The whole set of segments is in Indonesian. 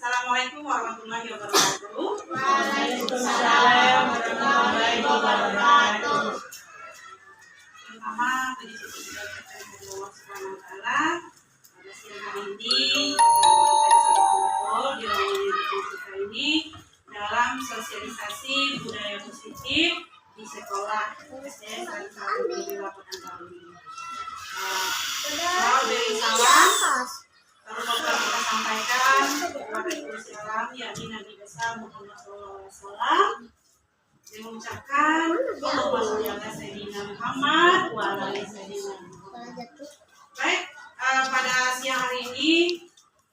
Assalamualaikum warahmatullahi wabarakatuh. Waalaikumsalam warahmatullahi wabarakatuh. Pertama, puji syukur kita kepada Allah Subhanahu wa Ta'ala. Pada siang hari ini, kita kumpul di ruangan kita ini dalam sosialisasi budaya positif di sekolah SD di Lapangan Baru. Dari salam, lalu kita sampaikan kepada Islam, yakni Nabi besar Muhammad SAW, yang mengucapkan Allahumma sholli ala sayyidina Muhammad wa ala ali sayyidina Muhammad. Baik, pada siang hari ini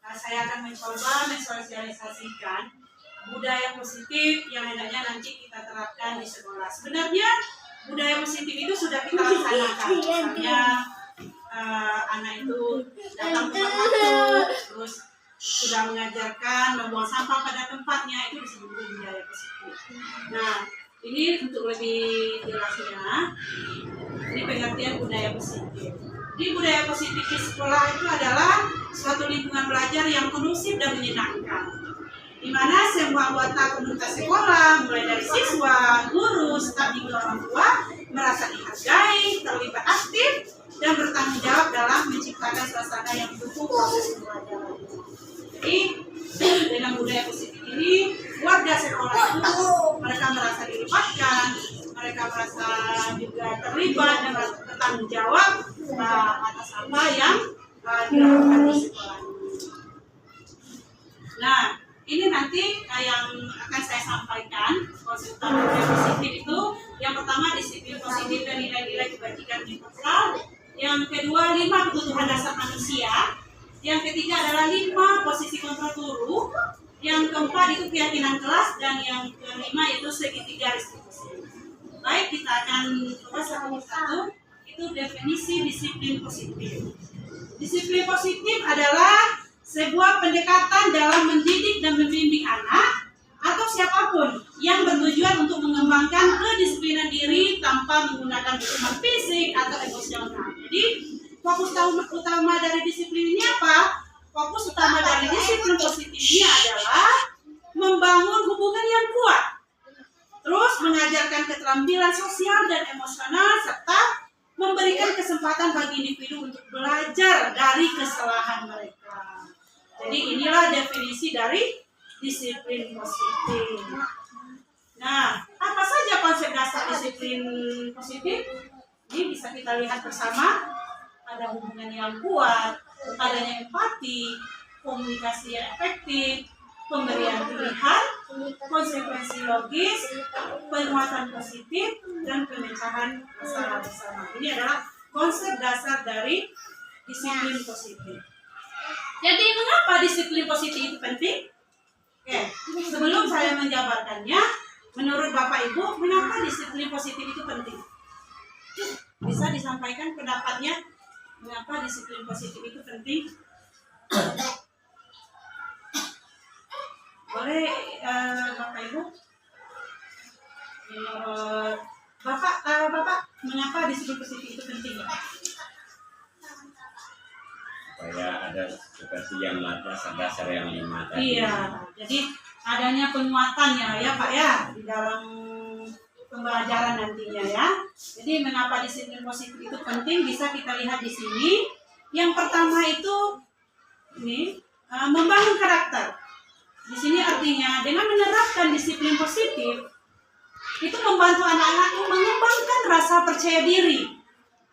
saya akan mencoba mensosialisasikan budaya positif yang hendaknya nanti kita terapkan di sekolah. Sebenarnya budaya positif itu sudah kita laksanakan. Misalnya anak itu datang tepat waktu, terus sudah mengajarkan membuang sampah pada tempatnya, itu disebut budaya positif. Nah, ini untuk lebih jelasnya, ini pengertian budaya positif. Di budaya positif di sekolah itu adalah suatu lingkungan belajar yang kondusif dan menyenangkan, di mana semua anggota komunitas sekolah, mulai dari siswa, guru, staf hingga orang tua, merasa dihargai, terlibat aktif, dan bertanggung jawab dalam menciptakan suasana yang mendukung proses pembelajaran. Jadi, dengan budaya positif ini, warga sekolah itu mereka merasa dilibatkan, mereka merasa juga terlibat dan merasa bertanggung jawab atas apa yang dilakukan di sekolah. Nah, ini nanti yang akan saya sampaikan konsep budaya positif itu, yang pertama disiplin positif dan nilai-nilai kebajikan universal, yang kedua 5 kebutuhan dasar manusia, yang ketiga adalah 5 posisi kontrol guru, yang keempat itu keyakinan kelas, dan yang kelima yaitu segitiga restitusi. Baik, kita akan coba satu persatu. Itu definisi disiplin positif. Disiplin positif adalah sebuah pendekatan dalam mendidik dan membimbing anak atau siapapun yang bertujuan untuk mengembangkan kedisiplinan diri tanpa menggunakan hukuman fisik atau emosional. Jadi fokus utama dari disiplin ini apa? Fokus utama dari disiplin positif ini adalah membangun hubungan yang kuat, terus mengajarkan keterampilan sosial dan emosional, serta memberikan kesempatan bagi individu untuk belajar dari kesalahan mereka. Jadi inilah definisi dari disiplin positif. Nah, apa saja konsep dasar disiplin positif? Ini bisa kita lihat bersama. Ada hubungan yang kuat, adanya empati, komunikasi yang efektif, pemberian pilihan, konsekuensi logis, penguatan positif, dan pemecahan masalah bersama. Ini adalah konsep dasar dari disiplin positif. Jadi mengapa disiplin positif itu penting? Oke, sebelum saya menjabarkannya, menurut Bapak Ibu, mengapa disiplin positif itu penting? Bisa disampaikan pendapatnya, mengapa disiplin positif itu penting? Boleh Bapak Ibu? Bapak, mengapa disiplin positif itu penting? Supaya ada seperti yang dasar yang 5 tadi. Iya, jadi adanya penguatannya ya Pak ya di dalam pembelajaran nantinya ya. Jadi mengapa disiplin positif itu penting bisa kita lihat di sini. Yang pertama itu ini membangun karakter. Di sini artinya dengan menerapkan disiplin positif itu membantu anak-anak mengembangkan rasa percaya diri,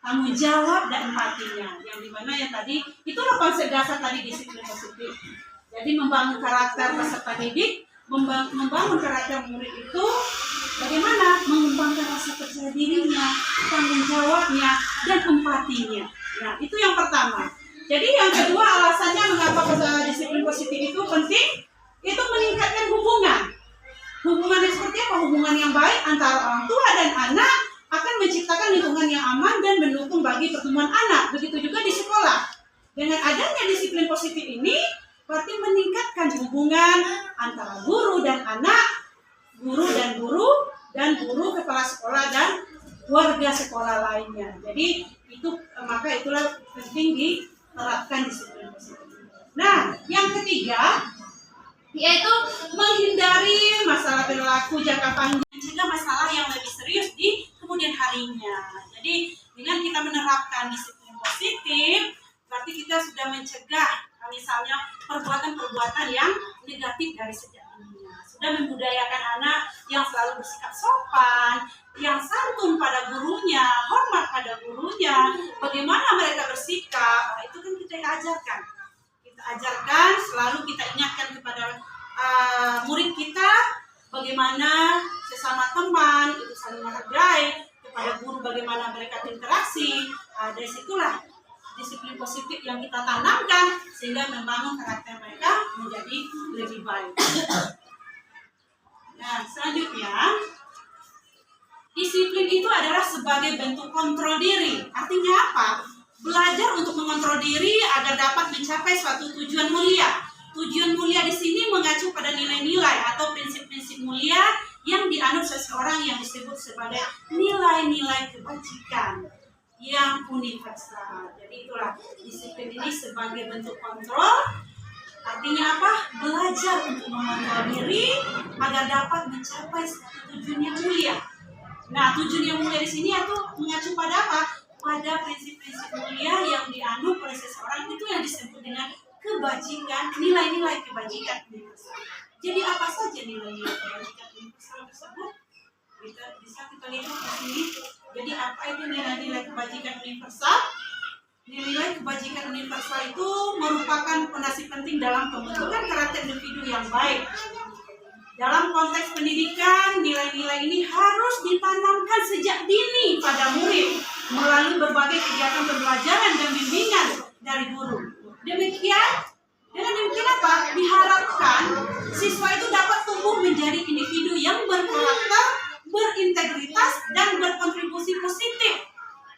tanggung jawab dan empatinya. Yang dimana yang tadi itulah konsep dasar tadi disiplin positif. Jadi membangun karakter peserta didik, membangun karakter murid itu bagaimana mengembangkan rasa percaya dirinya, tanggung jawabnya, dan empatinya. Nah, itu yang pertama. Jadi yang kedua alasannya mengapa disiplin positif itu penting, itu meningkatkan hubungan. Hubungan yang seperti apa? Hubungan yang baik antara orang tua dan anak akan menciptakan lingkungan yang aman dan mendukung bagi pertumbuhan anak. Begitu juga di sekolah. Dengan adanya disiplin positif ini, berarti meningkatkan hubungan antara guru dan anak, guru dan guru, dan guru kepala sekolah dan warga sekolah lainnya. Jadi itu maka itulah penting diterapkan disiplin positif. Nah, yang ketiga yaitu menghindari masalah perilaku jangka panjang, mencegah masalah yang lebih serius di kemudian harinya. Jadi dengan kita menerapkan disiplin positif, berarti kita sudah mencegah misalnya perbuatan-perbuatan yang negatif dari sejak dininya. Sudah membudayakan anak yang selalu bersikap sopan, yang santun pada gurunya, hormat pada gurunya, bagaimana mereka bersikap, itu kan kita ajarkan. Kita ajarkan, selalu kita ingatkan kepada murid kita, bagaimana sesama teman itu saling menghargai, kepada guru bagaimana mereka berinteraksi. Dari situlah disiplin positif yang kita tanamkan sehingga membangun karakter mereka menjadi lebih baik. Nah, selanjutnya disiplin itu adalah sebagai bentuk kontrol diri. Artinya apa? Belajar untuk mengontrol diri agar dapat mencapai suatu tujuan mulia. Tujuan mulia di sini mengacu pada nilai-nilai atau prinsip-prinsip mulia yang dianut seseorang yang disebut sebagai nilai-nilai kebajikan yang universal. Jadi itulah disiplin ini sebagai bentuk kontrol. Artinya apa? Belajar untuk mengontrol diri agar dapat mencapai suatu tujuan yang mulia. Nah, tujuan yang mulia di sini itu mengacu pada apa? Pada prinsip-prinsip mulia yang dianut oleh seseorang, itu yang disebut dengan kebajikan, nilai-nilai kebajikan universal. Jadi apa saja nilai-nilai kebajikan universal tersebut? Bisa kita lihat di sini. Jadi apa itu nilai-nilai kebajikan universal? Nilai kebajikan universal itu merupakan fondasi penting dalam pembentukan karakter individu yang baik. Dalam konteks pendidikan, nilai-nilai ini harus ditanamkan sejak dini pada murid melalui berbagai kegiatan pembelajaran dan bimbingan dari guru. Dengan demikian apa? Diharapkan siswa itu dapat tumbuh menjadi individu yang berkarakter, berintegritas, dan berkontribusi positif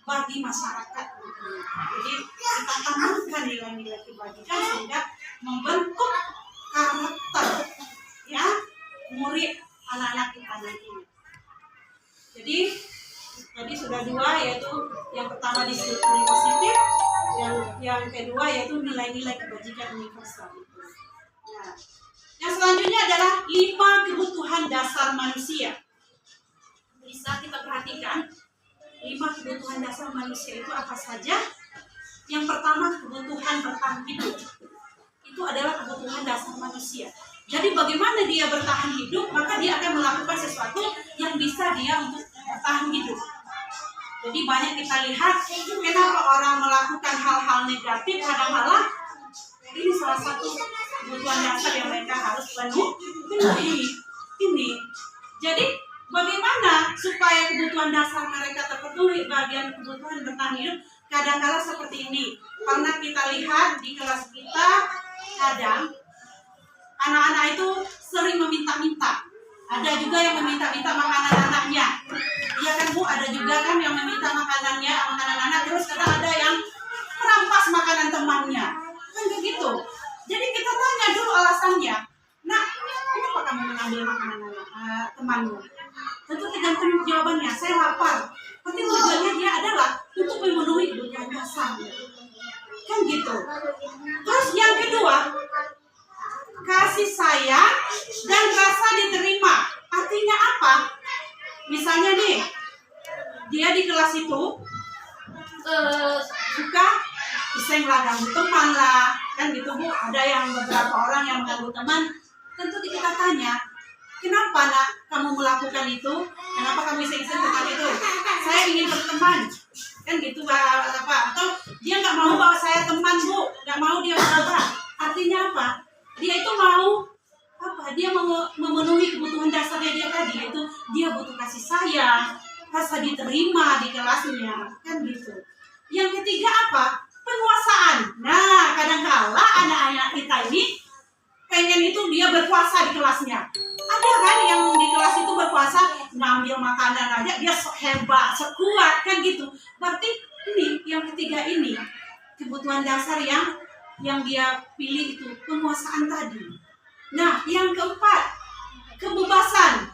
bagi masyarakat. Jadi kita tanamkan nilai-nilai kebajikan sehingga membentuk karakter ya murid anak-anak kita nantinya. Jadi tadi sudah dua, yaitu yang pertama disiplin positif, yang kedua yaitu nilai-nilai kebajikan universal. Nah, yang selanjutnya adalah 5 kebutuhan dasar manusia. Bisa kita perhatikan 5 kebutuhan dasar manusia itu apa saja? Yang pertama, kebutuhan bertahan hidup. Itu adalah kebutuhan dasar manusia. Jadi bagaimana dia bertahan hidup, maka dia akan melakukan sesuatu yang bisa dia untuk bertahan hidup. Jadi banyak kita lihat kenapa orang melakukan hal-hal negatif, kadang-kadang ini salah satu kebutuhan dasar yang mereka harus penuhi. Ini. Jadi bagaimana supaya kebutuhan dasar mereka terpenuhi, bagian kebutuhan bertahan hidup, kadang-kadang seperti ini. Pernah kita lihat di kelas kita, kadang anak-anak itu sering meminta-minta. Ada juga yang meminta-minta makanan anaknya. Iya kan Bu, ada juga kan yang meminta makanan anak, terus kadang ada yang merampas makanan temannya. Kan begitu. Jadi kita tanya dulu alasannya. Nah, kenapa kamu mengambil makanan temanmu? Tentu tergantung jawabannya. Saya lapar. Tapi tujuannya dia adalah untuk memenuhi kebutuhan dasar. Kan gitu. Terus yang kedua, kasih sayang dan rasa diterima. Artinya apa? Misalnya nih, dia di kelas itu suka iseng lah, ganggu teman lah, kan gitu Bu. Ada yang beberapa orang yang mengganggu teman. Tentu kita tanya, kenapa nak kamu melakukan itu? Kenapa kamu iseng-iseng teman itu? Saya ingin berteman, kan gitu apa? Atau dia nggak mau bawa saya teman Bu, nggak mau dia berapa? Artinya apa? Dia itu mau apa? Dia mau memenuhi kebutuhan dasarnya dia tadi, yaitu dia butuh kasih sayang, rasa diterima di kelasnya, kan gitu. Yang ketiga apa? Penguasaan. Nah, kadang-kala anak-anak kita ini pengen itu dia berkuasa di kelasnya. Ada kan yang di kelas itu berkuasa, ngambil makanan aja dia hebat, sekuat, kan gitu. Berarti ini yang ketiga ini kebutuhan dasar yang dia pilih itu penguasaan tadi. Nah, yang keempat, kebebasan.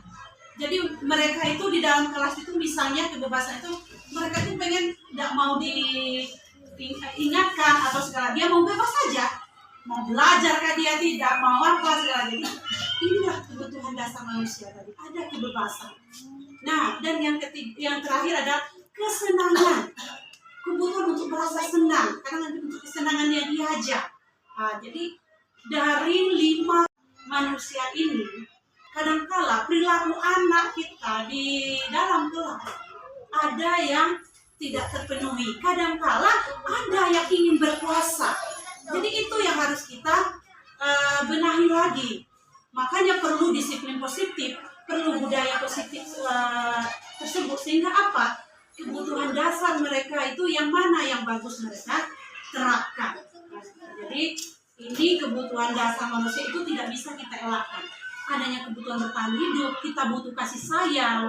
Jadi mereka itu di dalam kelas itu misalnya kebebasan itu mereka itu pengen tidak mau diingatkan atau segala, dia mau bebas saja. mau belajar kan dia tidak, mau apa segala. Jadi inilah kebutuhan dasar manusia tadi, ada kebebasan. Nah, dan yang terakhir ada kesenangan, kebutuhan untuk merasa senang, karena nanti untuk kesenangannya diajak. Nah, jadi dari 5 manusia ini, kadangkala perilaku anak kita di dalam kelas ada yang tidak terpenuhi, kadangkala ada yang ingin berkuasa. Jadi itu yang harus kita benahi lagi. Makanya perlu disiplin positif, perlu budaya positif tersebut, sehingga apa? Kebutuhan dasar mereka itu yang mana yang bagus mereka terapkan. Jadi ini kebutuhan dasar manusia itu tidak bisa kita elakkan. Adanya kebutuhan bertahan hidup, kita butuh kasih sayang,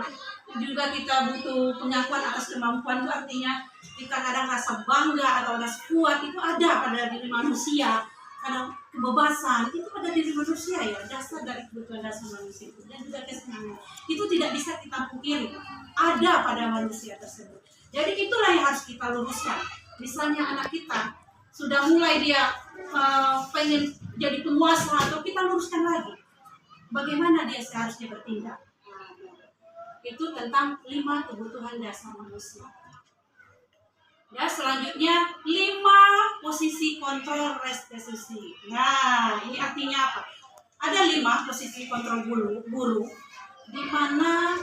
juga kita butuh pengakuan atas kemampuan. Itu artinya kita kadang rasa bangga atau rasa kuat itu ada pada diri manusia. Kadang kebebasan itu pada diri manusia ya, dasar dari kebutuhan dasar manusia itu. Dan juga kesenangan itu tidak bisa kita pungkiri, ada pada manusia tersebut. Jadi itulah yang harus kita luruskan. Misalnya anak kita sudah mulai dia pengen jadi penguasa, atau kita luruskan lagi bagaimana dia seharusnya bertindak. Itu tentang 5 kebutuhan dasar manusia. Ya, selanjutnya 5 posisi kontrol restitusi. Nah, ini artinya apa? Ada 5 posisi kontrol guru, di mana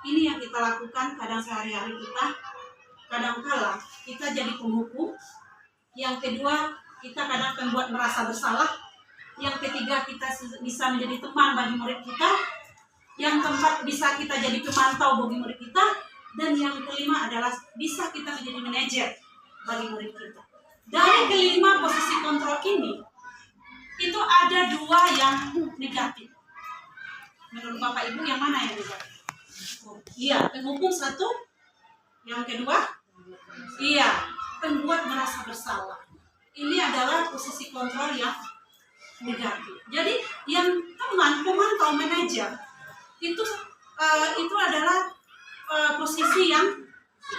ini yang kita lakukan kadang sehari-hari kita. Kadang-kala kita jadi penghukum. Yang kedua, kita kadang membuat merasa bersalah. Yang ketiga, kita bisa menjadi teman bagi murid kita. Yang keempat, bisa kita jadi pemantau bagi murid kita. Dan yang kelima adalah bisa kita menjadi manajer bagi murid kita. Dari kelima posisi kontrol ini, itu ada 2 yang negatif. Menurut Bapak Ibu yang mana yang negatif? Iya, penghukum 1. Yang kedua, iya, pembuat merasa bersalah. Ini adalah posisi kontrol yang negatif. Jadi yang pemantau manajer itu adalah posisi yang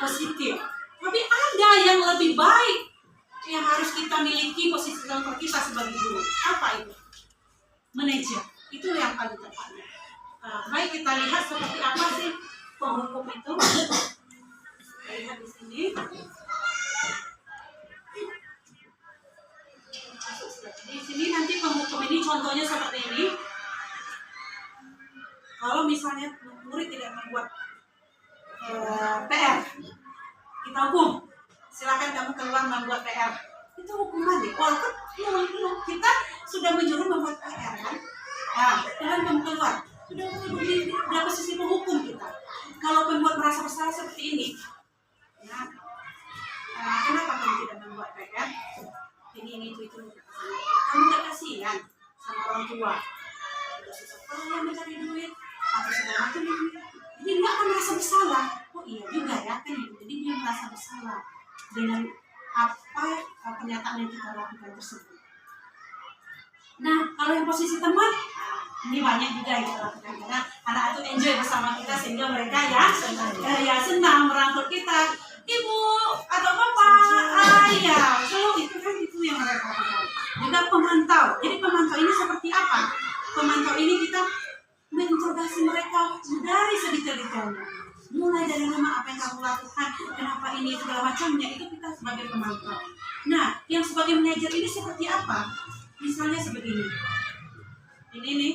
positif. Tapi ada yang lebih baik yang harus kita miliki, posisi kontrol kita sebagai guru. Apa itu? Manajer. Itu yang paling tepat. Baik, kita lihat seperti apa sih penghukum itu. Kita lihat di sini. Di sini nanti penghukum ini contohnya seperti ini. Kalau misalnya murid tidak membuat PR, kita hukum. Silakan kamu keluar membuat PR. Itu hukuman deh. Walaupun kita sudah menyuruh membuat PR kan. Nah, jangan kamu keluar. Sudah di posisi penghukum kita. Kalau pembuat merasa bersalah seperti ini, ya, kenapa kamu tidak membuat PR? Ini itu. Kamu tidak kasihan sama orang tua. Sudah susah payah mencari duit, atau segala macam ini. Jadi dia akan merasa bersalah. Oh iya juga ya kan itu. Jadi dia merasa bersalah dengan apa pernyataan yang kita lakukan tersebut. Nah, kalau yang posisi teman, ini banyak juga yang kita lakukan karena anak itu enjoy bersama kita sehingga mereka ya senang merangkul kita. Ibu atau bapak, ayah, selalu itu yang mereka lakukan. Juga pemantau. Jadi pemantau ini seperti apa? Pemantau ini kita menginterogasi mereka dari sedetail-detailnya. Mulai dari rumah, apa yang kamu lakukan, kenapa ini, segala macamnya, itu kita sebagai pemantau. Nah, yang sebagai manajer ini seperti apa? Misalnya seperti ini. Ini nih,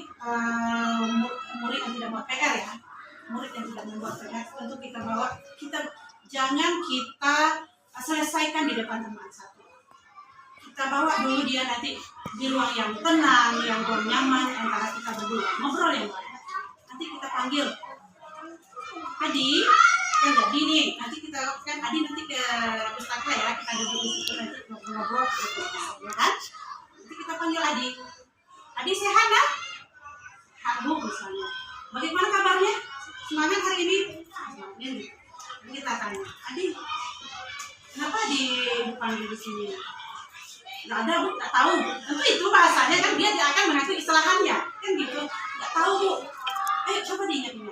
murid yang tidak membuat PR ya. Murid yang tidak membuat PR, tentu kita bawa, jangan kita selesaikan di depan teman satu. Kita bawa dulu dia nanti di ruang yang tenang, yang ruang nyaman, antara kita berdua. Ngobrol yang baik. Nanti kita panggil, Adi, kan jadi nih, nanti kita lakukan Adi nanti ke pustaka ya, kita duduk di situ nanti ngobrol, ya kan? Nanti kita panggil Adi. Adi sehat kan? Sehat Bu misalnya. Bagaimana kabarnya? Semangat hari ini? Semangatnya nih. Kita tanya, Adi, kenapa dipanggil di sini? Nggak ada Bu, nggak tahu. Tentu itu bahasanya kan dia akan mengakui istilahannya, kan gitu. Nggak tahu Bu. Ayo coba diingat dulu.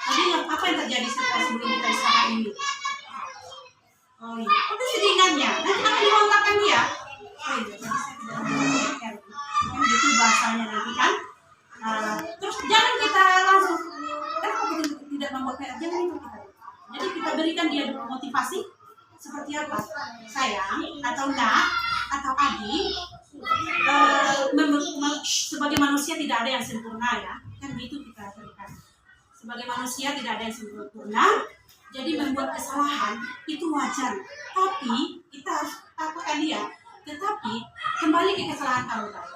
Tadi apa yang terjadi setelah sebelum kita istirahat ini? Oh iya, itu sih diingatnya. Nanti akan dikontakkan dia. Oh iya, tadi saya tidak Jadi kita berikan dia motivasi seperti apa? Sayang atau enggak atau adik, sebagai manusia tidak ada yang sempurna ya, kan gitu kita berikan. Sebagai manusia tidak ada yang sempurna, jadi membuat kesalahan itu wajar. Tapi kita harus takutkan dia. Tetapi kembali ke kesalahan kamu tadi.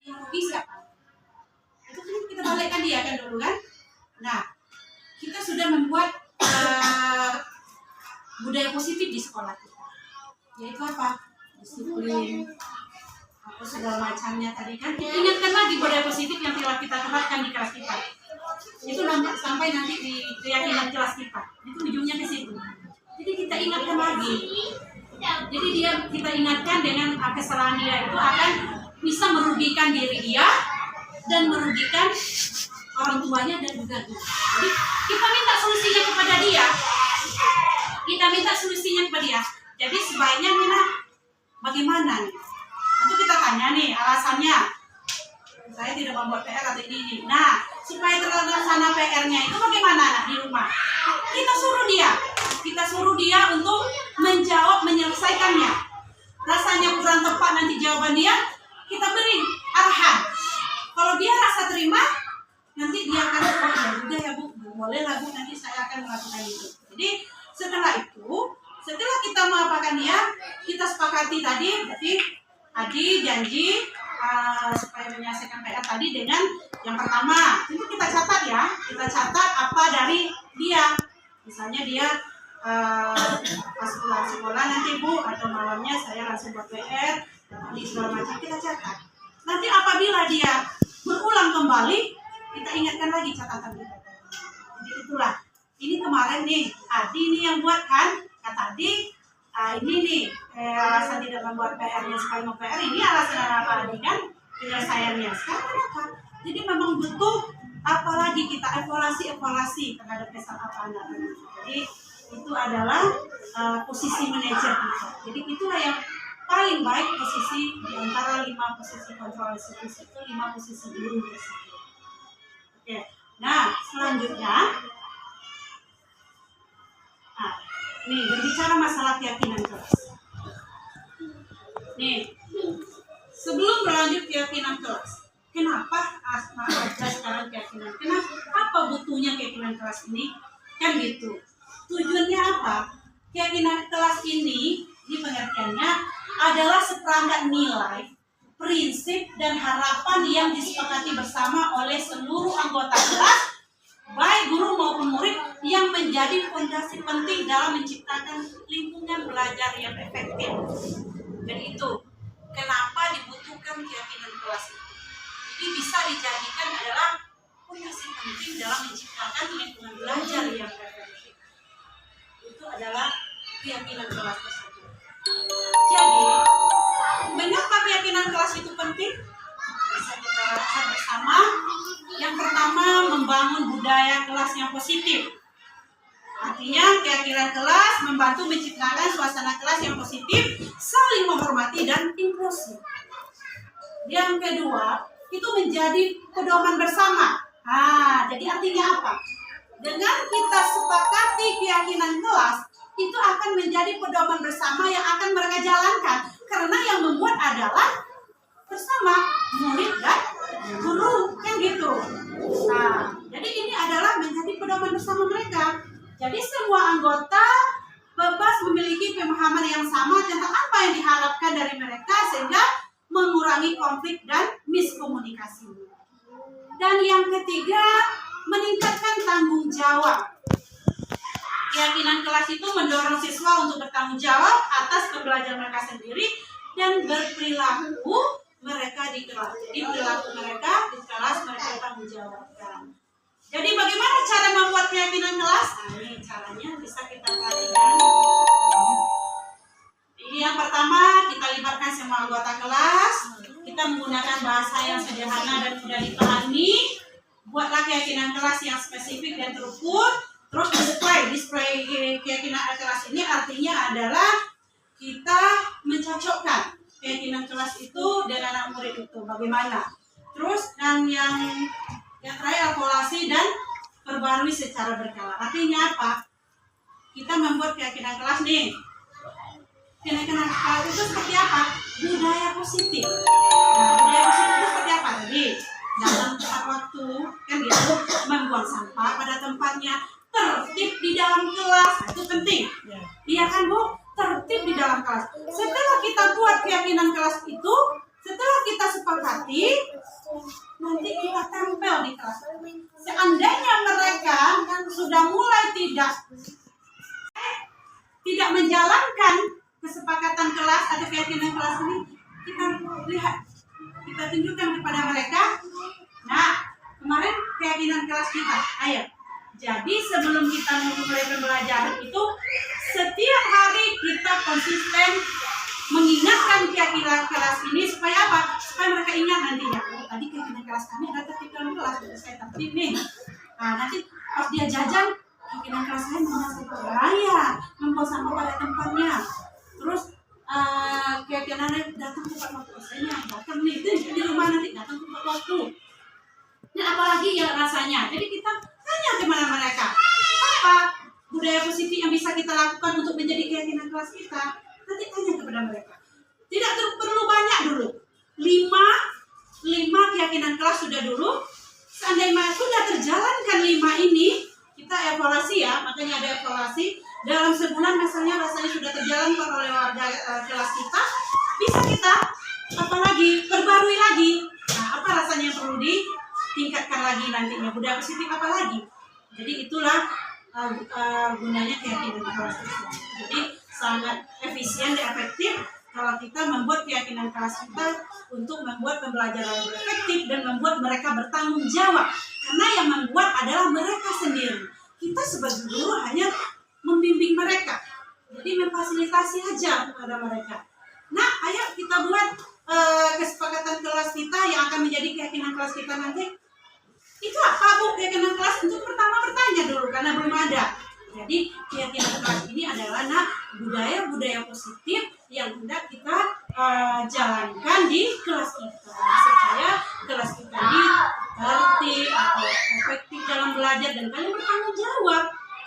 Yang rugi siapa? Itu kan kita balikkan dia kan dulu kan. Nah, kita sudah membuat budaya positif di sekolah kita, yaitu apa? Disiplin, apa segala macamnya tadi kan. Ingatkan lagi budaya positif yang telah kita terapkan di kelas kita. Itu sampai nanti di keyakinan kelas kita. Itu ujungnya ke situ. Jadi kita ingatkan lagi. Jadi kita ingatkan dengan kesalahan dia itu akan bisa merugikan diri dia dan merugikan orang tuanya dan juga dia. Jadi kita minta solusinya kepada dia. Kita minta solusinya kepada dia. Jadi sebaiknya Nina, bagaimana nih? Nanti kita tanya nih alasannya. Saya tidak membuat PR atau ini. Nah, supaya terlaksana PR-nya itu bagaimana anak di rumah? Kita suruh dia untuk menjawab, menyelesaikannya. Rasanya kurang tepat nanti jawaban dia, kita beri arahan. Kalau dia rasa terima, nanti dia akan udah ya Bu, boleh lah Bu, nanti saya akan melakukan itu. Jadi setelah kita mengapakan dia, kita sepakati tadi, jadi Adi janji supaya menyelesaikan PR tadi dengan yang pertama, itu kita catat ya, kita catat apa dari dia. Misalnya dia pas pulang sekolah nanti Bu atau malamnya saya langsung buat PR, di segala macam kita catat. Nanti apabila dia berulang kembali, kita ingatkan lagi catatan kita. Jadi itulah, ini kemarin nih, Adi nih yang buat kan, kata Adi, ini nih alasan tidak membuat PR-nya sekali mau PR, ini alasan apa Adi kan, penyelesaiannya. Sekarang kenapa? Jadi memang butuh apalagi kita evaluasi terhadap kesalahan apa anak-anak. Jadi itu adalah posisi manajer kita. Jadi itulah yang paling baik posisi di antara 5 posisi kontrol institusi itu 5 posisi guru tersebut. Oke. Nah, selanjutnya nih berbicara masalah keyakinan kelas. Nih, sebelum berlanjut keyakinan kelas, kenapa ada sekarang keyakinan? Kenapa? Apa butuhnya keyakinan kelas ini? Kan gitu. Tujuannya apa? Keyakinan kelas ini di pengertiannya adalah seperangkat nilai, prinsip dan harapan yang disepakati bersama oleh seluruh anggota kelas, baik guru maupun murid, yang menjadi fondasi penting dalam menciptakan lingkungan belajar yang efektif. Jadi itu kenapa dibutuhkan keyakinan kelas itu. Jadi bisa dijadikan adalah fondasi penting dalam menciptakan lingkungan belajar yang efektif. Itu adalah keyakinan kelas tersebut. Jadi, mengapa keyakinan kelas itu penting? Bisa kita lihat bersama. Yang pertama, membangun budaya kelas yang positif. Artinya, keyakinan kelas membantu menciptakan suasana kelas yang positif, saling menghormati dan inklusif. Yang kedua, itu menjadi pedoman bersama. Jadi artinya apa? Dengan kita sepakati keyakinan kelas, itu akan menjadi pedoman bersama yang akan mereka jalankan. Karena yang membuat adalah bersama murid dan guru, kan gitu. Nah, jadi ini adalah menjadi pedoman bersama mereka. Jadi semua anggota bebas memiliki pemahaman yang sama tentang apa yang diharapkan dari mereka sehingga mengurangi konflik dan miskomunikasi. Dan yang ketiga, meningkatkan tanggung jawab. Keyakinan kelas itu mendorong siswa untuk bertanggung jawab atas pembelajaran mereka sendiri dan berperilaku mereka di kelas. Jadi perilaku mereka di kelas mereka tanggung jawabkan. Jadi bagaimana cara membuat keyakinan kelas? Ini caranya bisa kita perhatikan. Ini yang pertama, kita libatkan semua anggota kelas. Kita menggunakan bahasa yang sederhana dan mudah dipahami. Buatlah keyakinan kelas yang spesifik dan terukur. Terus display keyakinan kelas ini artinya adalah kita mencocokkan keyakinan kelas itu dengan anak murid itu bagaimana. Terus dan yang terakhir evaluasi dan perbarui diperbarui secara berkala. Artinya apa? Kita membuat keyakinan kelas nih. Keyakinan kelas itu seperti apa? Budaya positif. Nah, budaya positif itu seperti apa tadi? Dalam tepat waktu, kan gitu, membuang sampah pada tempatnya, tertib di dalam kelas, nah, itu penting. Iya kan Bu? Tertib di dalam kelas. Setelah kita buat keyakinan kelas itu, setelah kita sepakati, nanti kita tempel di kelas. Seandainya mereka sudah mulai tidak menjalankan kesepakatan kelas atau keyakinan kelas ini, kita lihat, kita tunjukkan kepada mereka. Nah, kemarin keyakinan kelas kita, ayo. Jadi sebelum kita mulai pembelajaran itu, setiap hari kita konsisten mengingatkan keyakinan kelas ini supaya apa? Supaya mereka ingat nantinya. Oh, tadi keyakinan kelas kami ada tertib dalam kelas, saya tertib nih. Nah, nanti pas dia jajan, keyakinan kelas saya memasak raya, membawa sampah pada tempatnya. Terus keyakinannya datang tepat waktu, saya datang nih di rumah nanti datang tepat waktu. Nah, apalagi ya rasanya. Jadi kita tanya kepada mereka, apa budaya positif yang bisa kita lakukan untuk menjadi keyakinan kelas kita? Nanti tanya kepada mereka. Tidak perlu banyak dulu. 5 keyakinan kelas sudah dulu. Seandainya sudah terjalankan 5 ini, kita evaluasi ya. Makanya ada evaluasi. Dalam sebulan misalnya rasanya sudah terjalankan oleh warga kelas kita, bisa kita apalagi perbarui lagi. Nah, apa rasanya yang perlu ditingkatkan lagi nantinya? Budaya positif apa lagi? Jadi itulah gunanya keyakinan kelas. Jadi sangat efisien dan efektif kalau kita membuat keyakinan kelas kita untuk membuat pembelajaran lebih efektif dan membuat mereka bertanggung jawab. Karena yang membuat adalah mereka sendiri. Kita sebagai guru hanya membimbing mereka. Jadi memfasilitasi aja kepada mereka. Nah, ayo kita buat kesepakatan kelas kita yang akan menjadi keyakinan kelas kita nanti. Itu apa Bu keyakinan kelas? Untuk pertama bertanya dulu karena belum ada. Jadi keyakinan kelas ini adalah budaya-budaya positif yang hendak kita jalankan di kelas kita supaya kelas kita ini tertib atau efektif dalam belajar dan kalian bertanggung jawab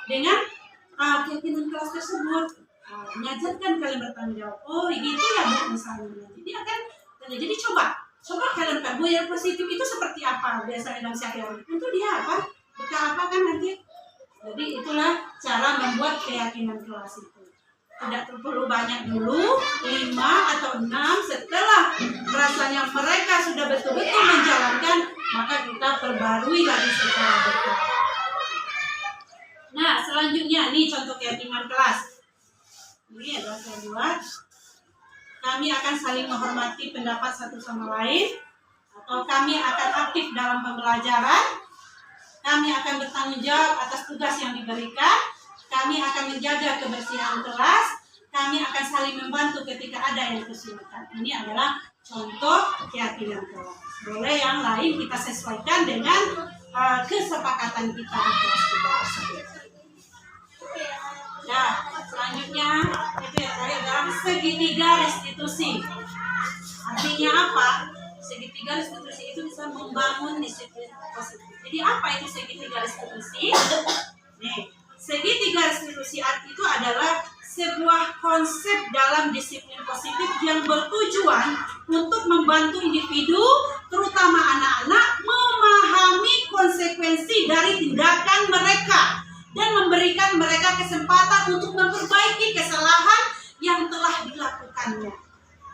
dengan keyakinan kelas tersebut. Mengajarkan kalian bertanggung jawab. Oh gitu ya Bu misalnya. Jadi akan jadi coba kalian kan budaya positif itu seperti apa biasanya dalam sehari-hari. Tentu dia apa? Bukan apa kan nanti. Jadi itulah cara membuat keyakinan kelas itu. Tidak perlu banyak dulu, 5 atau 6. Setelah rasanya mereka sudah betul-betul menjalankan, maka kita perbarui lagi secara berkala. Nah, selanjutnya nih contoh keyakinan kelas. Ini adalah saya buat. Kami akan saling menghormati pendapat satu sama lain, atau kami akan aktif dalam pembelajaran. Kami akan bertanggung jawab atas tugas yang diberikan. Kami akan menjaga kebersihan kelas. Kami akan saling membantu ketika ada yang kesulitan. Ini adalah contoh keyakinan kelas. Boleh yang lain kita sesuaikan dengan kesepakatan kita di kelas kita tersebut. Nah, selanjutnya itu yang terakhir dalam segitiga restitusi. Artinya apa? Segitiga restitusi itu bisa membangun disiplin positif. Jadi apa itu segitiga restitusi? Nih, segitiga restitusi itu adalah sebuah konsep dalam disiplin positif yang bertujuan untuk membantu individu, terutama anak-anak, memahami konsekuensi dari tindakan mereka dan memberikan mereka kesempatan untuk memperbaiki kesalahan yang telah dilakukannya.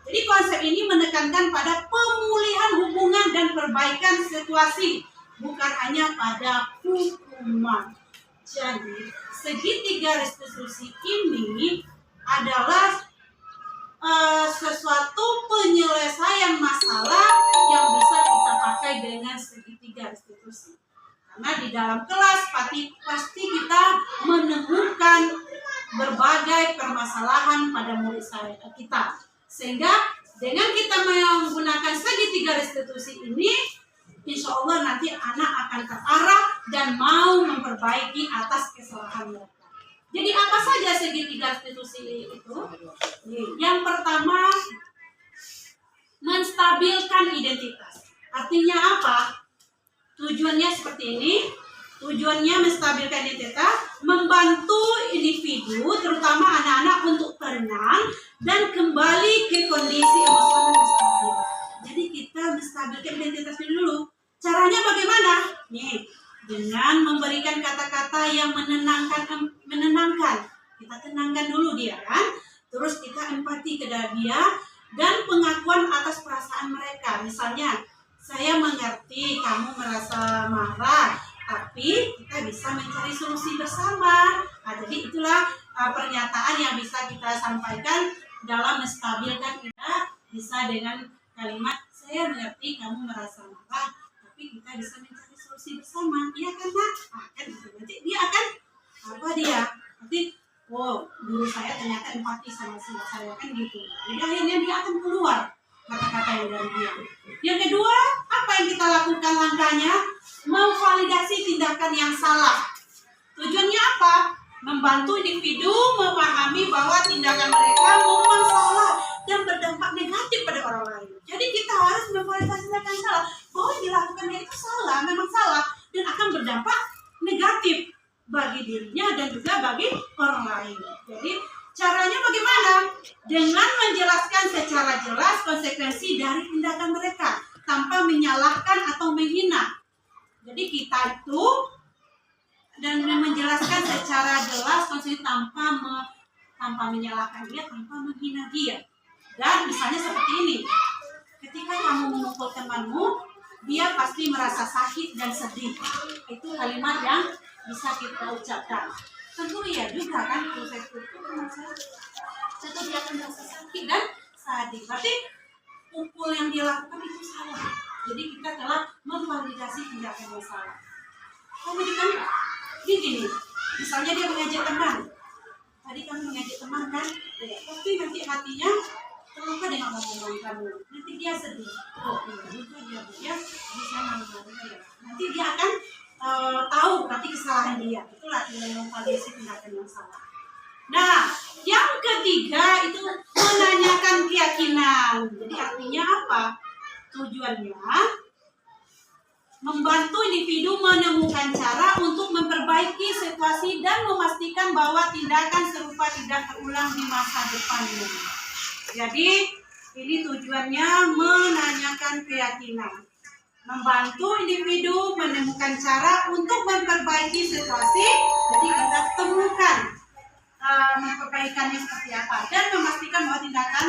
Jadi konsep ini menekankan pada pemulihan hubungan dan perbaikan situasi, bukan hanya pada hukuman. Jadi segitiga restitusi ini adalah sesuatu penyelesaian masalah yang bisa kita pakai dengan segitiga restitusi. Karena di dalam kelas pasti kita menemukan berbagai permasalahan pada murid kita. Sehingga dengan kita menggunakan segitiga restitusi ini, insya Allah nanti anak akan terarah dan mau memperbaiki atas kesalahan mereka. Jadi apa saja segitiga restitusi itu? Yang pertama, menstabilkan identitas. Artinya apa? Tujuannya seperti ini. Tujuannya menstabilkan identitas, membantu individu, terutama anak-anak untuk tenang dan kembali ke kondisi emosional yang stabil. Jadi kita menstabilkan identitas dulu. Caranya bagaimana? Nih, dengan memberikan kata-kata yang menenangkan. Kita tenangkan dulu dia kan. Terus kita empati kepada dia dan pengakuan atas perasaan mereka. Misalnya, saya mengerti kamu merasa marah, tapi kita bisa mencari solusi bersama. Nah, jadi itulah pernyataan yang bisa kita sampaikan dalam menstabilkan. Kita bisa dengan kalimat, saya mengerti kamu merasa marah, tapi kita bisa mencari solusi bersama. Iya kan, Nak? Nah, kan gitu. Nanti dia akan nanti wow, guru saya ternyata empati sama saya kan gitu. Jadi akhirnya dia akan keluar kata-kata yang dari dia. Yang kedua, apa yang kita lakukan langkahnya? Memvalidasi tindakan yang salah. Tujuannya apa? Membantu individu memahami bahwa tindakan mereka memang salah dan berdampak negatif pada orang lain. Jadi kita harus memvalidasi tindakan yang salah. Bahwa dilakukannya itu salah, memang salah dan akan berdampak negatif bagi dirinya dan juga bagi orang lain. Jadi caranya bagaimana? Dengan menjelaskan secara jelas konsekuensi dari tindakan mereka tanpa menyalahkan atau menghina. Jadi kita itu dan menjelaskan secara jelas konsekuensi tanpa menyalahkan dia, tanpa menghina dia. Dan misalnya seperti ini, ketika kamu memukul temanmu, dia pasti merasa sakit dan sedih. Itu kalimat yang bisa kita ucapkan. Tentu ya juga kan, kalau saya pukul teman saya, tentu dia akan merasa sakit dan sedih. Berarti pukul yang dia lakukan itu salah. Jadi kita telah memvalidasi tindakan yang salah. Kemudian gini, misalnya dia mengajak teman. Tadi kamu mengajak teman kan, tapi nanti hatinya terluka dengan omongan kamu. Nanti dia sedih. Oh iya juga dia bisa mengalami. Nanti dia akan tahu berarti kesalahan dia. Itulah yang memvalidasi tindakan yang salah. Nah, yang ketiga itu menanyakan keyakinan. Jadi artinya apa? Tujuannya membantu individu menemukan cara untuk memperbaiki situasi dan memastikan bahwa tindakan serupa tidak terulang di masa depannya. Jadi ini tujuannya menanyakan keyakinan, membantu individu menemukan cara untuk memperbaiki situasi. Jadi kita temukan perbaikannya seperti apa dan memastikan bahwa tindakan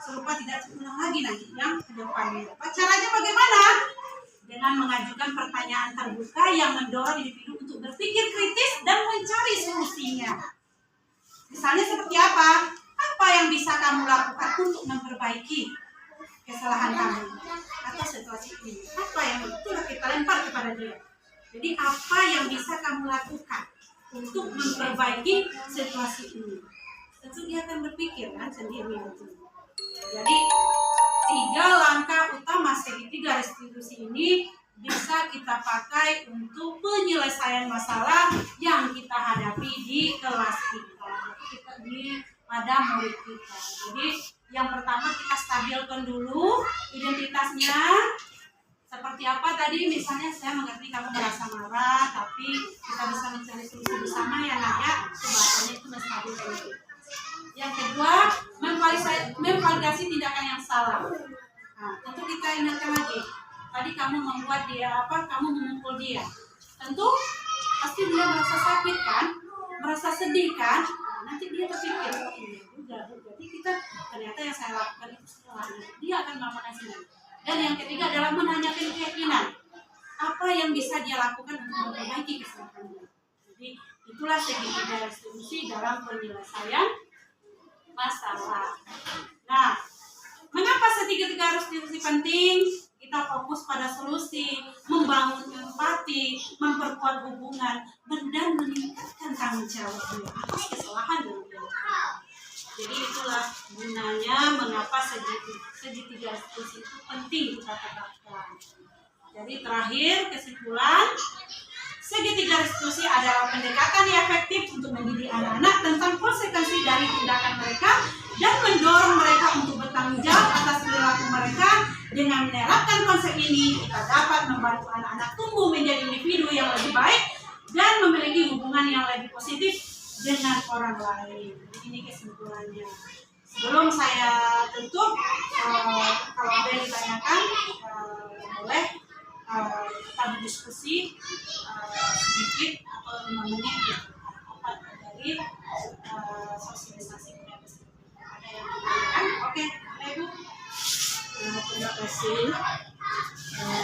serupa tidak terulang lagi nanti yang ke depannya. Caranya bagaimana? Dengan mengajukan pertanyaan terbuka yang mendorong individu untuk berpikir kritis dan mencari solusinya. Misalnya seperti apa? Apa yang bisa kamu lakukan untuk memperbaiki kesalahan kamu atau situasi ini? Apa yang itulah kita lempar kepada dia. Jadi apa yang bisa kamu lakukan untuk memperbaiki situasi ini? Tentu dia akan berpikir kan sendiri. Jadi 3 langkah utama segitiga restitusi ini bisa kita pakai untuk penyelesaian masalah yang kita hadapi di kelas kita pada murid kita. Jadi yang pertama kita stabilkan dulu identitasnya. Seperti apa tadi, misalnya saya mengerti kamu merasa marah, tapi kita bisa mencari solusi bersama ya Nak ya. Itu bahasanya itu menstabilkan itu. Yang kedua, memvalidasi tindakan yang salah. Nah, tentu kita ingatkan lagi. Tadi kamu membuat dia kamu memukul dia. Tentu pasti dia merasa sakit kan, merasa sedih kan. Nah, nanti dia berpikir, oh iya juga. Jadi kita ternyata yang saya lakukan itu salah. Dia akan melakukan sendiri. Dan yang ketiga adalah menanyakan keyakinan. Apa yang bisa dia lakukan untuk memperbaiki kesalahannya. Jadi itulah segitiga restitusi dalam penyelesaian masalah. Nah, mengapa segitiga restitusi penting? Kita fokus pada solusi, membangun empati, memperkuat hubungan, dan meningkatkan tanggung jawab atas kesalahan yang dilakukan. Jadi itulah gunanya mengapa segitiga restitusi itu penting kita tegakkan. Jadi terakhir kesimpulan, segitiga restitusi adalah pendekatan yang efektif untuk mendidik anak-anak tentang konsekuensi dari tindakan mereka dan mendorong mereka untuk bertanggung jawab atas perilaku mereka. Dengan menerapkan konsep ini, kita dapat membantu anak-anak tumbuh menjadi individu yang lebih baik dan memiliki hubungan yang lebih positif dengan orang lain. Ini kesimpulannya. Sebelum saya tutup, kalau ada yang ditanyakan, boleh kita berdiskusi sedikit atau 5 menit gitu. Apa dari sosialisasi budaya sipil. Ada yang ditanyakan? Oke, ada Ibu. Terima kasih.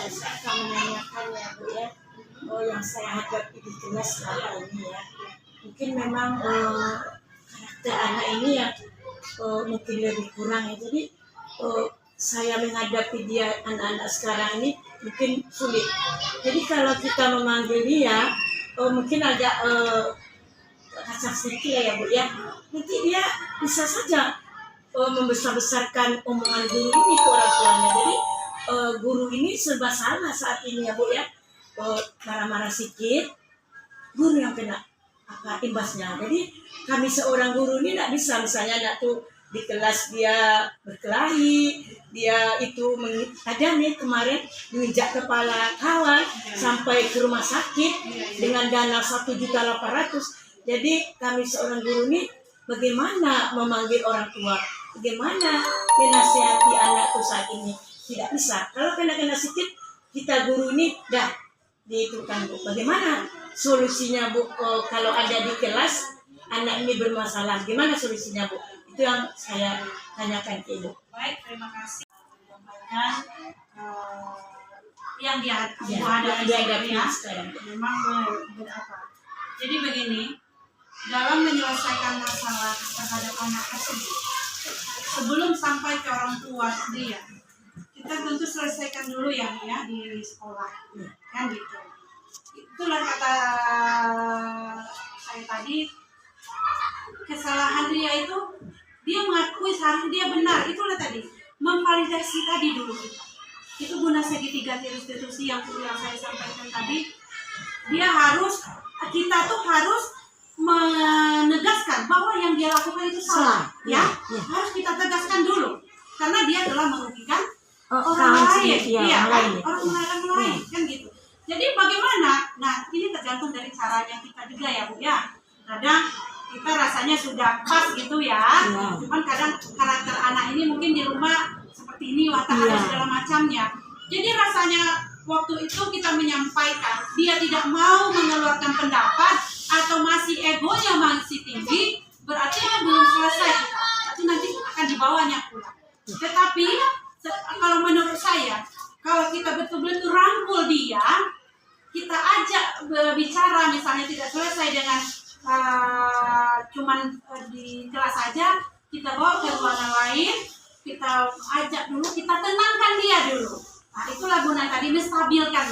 Saya akan menanyakan ya Bu ya, yang saya hadapi di kelas selama ini ya. Mungkin memang karakter anak ini ya mungkin lebih kurang ya. Jadi saya menghadapi dia anak-anak sekarang ini mungkin sulit. Jadi kalau kita memanggil dia, mungkin agak kasar sedikit ya Bu ya. Nanti dia bisa saja membesar-besarkan omongan guru ini ke orang tuanya. Jadi guru ini serba salah saat ini ya Bu ya. Marah-marah sedikit, guru yang kena imbasnya. Jadi kami seorang guru ini tidak bisa, misalnya anak tuh di kelas dia berkelahi, dia itu ada nih kemarin menginjak kepala kawan sampai ke rumah sakit dengan dana 1.800.000. Jadi kami seorang guru ini bagaimana memanggil orang tua, bagaimana menasihati anak tuh saat ini, tidak bisa. Kalau kena sedikit, kita guru ini dah diitukan Bu. Bagaimana solusinya Bu? Kalau ada di kelas anak ini bermasalah, gimana solusinya Bu? Itu yang saya tanyakan ke Ibu. Baik, terima kasih. Yang dihadapi ya, memang berapa. Jadi begini, dalam menyelesaikan masalah terhadap anak tersebut, sebelum sampai ke orang tua dia, kita tentu selesaikan dulu ya di sekolah, kan gitu. Itulah kata saya tadi, kesalahan dia itu dia mengakui seharusnya dia benar. Itulah tadi, memvalidasi tadi dulu kita. Itu guna segitiga restitusi yang saya sampaikan tadi. Kita tuh harus menegaskan bahwa yang dia lakukan itu salah, ya. Harus kita tegaskan dulu, karena dia telah merugikan orang lain, orang lain, kan gitu. Jadi bagaimana? Nah, ini tergantung dari caranya kita juga ya Bu ya. Kadang kita rasanya sudah pas gitu ya, cuman kadang karakter anak ini mungkin di rumah seperti ini, watak ada segala macamnya. Jadi rasanya waktu itu kita menyampaikan, dia tidak mau mengeluarkan pendapat atau masih egonya masih tinggi, berarti kan belum selesai kita. Berarti nanti akan dibawanya pulang. Tetapi kalau menurut saya, kalau kita betul-betul rangkul dia, kita ajak bicara, misalnya tidak selesai dengan cuman di kelas saja, kita bawa ke ruangan lain, kita ajak dulu, kita tenangkan dia dulu. Nah, itulah guna tadi menstabilkan.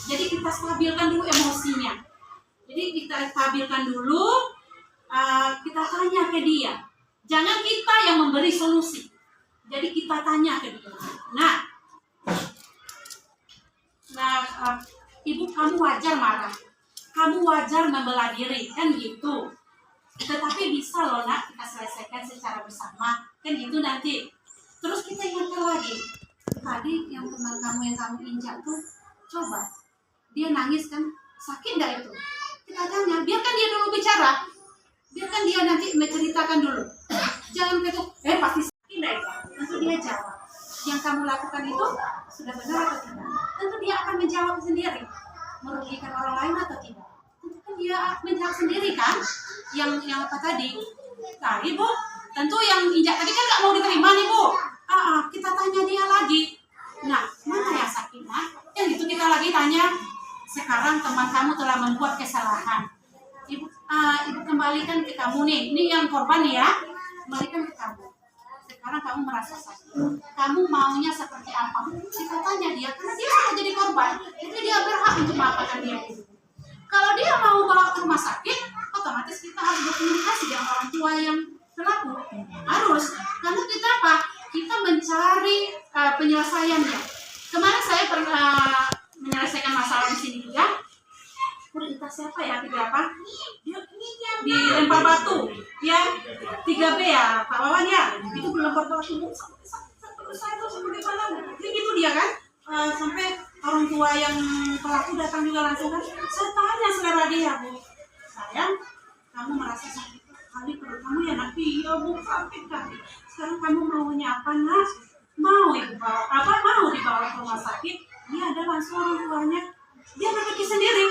Jadi kita stabilkan dulu emosinya. Jadi kita stabilkan dulu, kita tanya ke dia. Jangan kita yang memberi solusi. Jadi kita tanya ke dia. Nah, Ibu, kamu wajar marah, kamu wajar membelah diri, kan gitu. Tetapi bisa loh Nak, kita selesaikan secara bersama, kan gitu nanti. Terus kita ingatkan lagi, tadi yang teman kamu yang kamu injak tuh, coba dia nangis kan, sakit nggak itu? Kita tanya, biarkan dia dulu bicara, biarkan dia nanti menceritakan dulu. Jangan ketuk, pasti sakit nggak itu? Tentu dia jawab. Yang kamu lakukan itu sudah benar atau tidak? Tentu dia akan menjawab sendiri. Merugikan orang lain atau tidak? Tentu kan dia menjawab sendiri kan? Yang apa tadi? Nah, Ibu, tentu yang injak tadi kan nggak mau diterima nih Bu. Kita tanya dia lagi. Nah, mana yang sakit Nah? Yang itu kita lagi tanya. Sekarang teman kamu telah membuat kesalahan. Ibu kembalikan ke kamu nih. Ini yang korban ya. Kembalikan ke kamu. Sekarang kamu merasa sakit. Kamu maunya seperti apa? Kita tanya dia, karena dia sudah jadi korban. Jadi dia berhak untuk melakukan dia. Kalau dia mau bawa ke rumah sakit, otomatis kita harus berkomunikasi dengan orang tua yang pelaku. Harus. Karena kita apa? Kita mencari penyelesaiannya. Kemarin saya pernah menyelesaikan masalah di sini juga. Kita siapa ya? Tiga apa? Di lempar batu. Ya, 3B ya, Pak Wawan ya. Itu lempar batu. Saya tuh seperti mana? Jadi gitu dia kan. Sampai orang tua yang pelaku datang juga langsung kan, saya tanya selera dia, Bu, sayang, kamu merasa sakit kali perut kamu ya nak? Iya Bu, sakit kali. Sekarang kamu maunya apa nak? Mau ibu bawa apa? Mau dibawa ke rumah sakit? Dia ada langsung orang tuanya, dia pergi sendiri.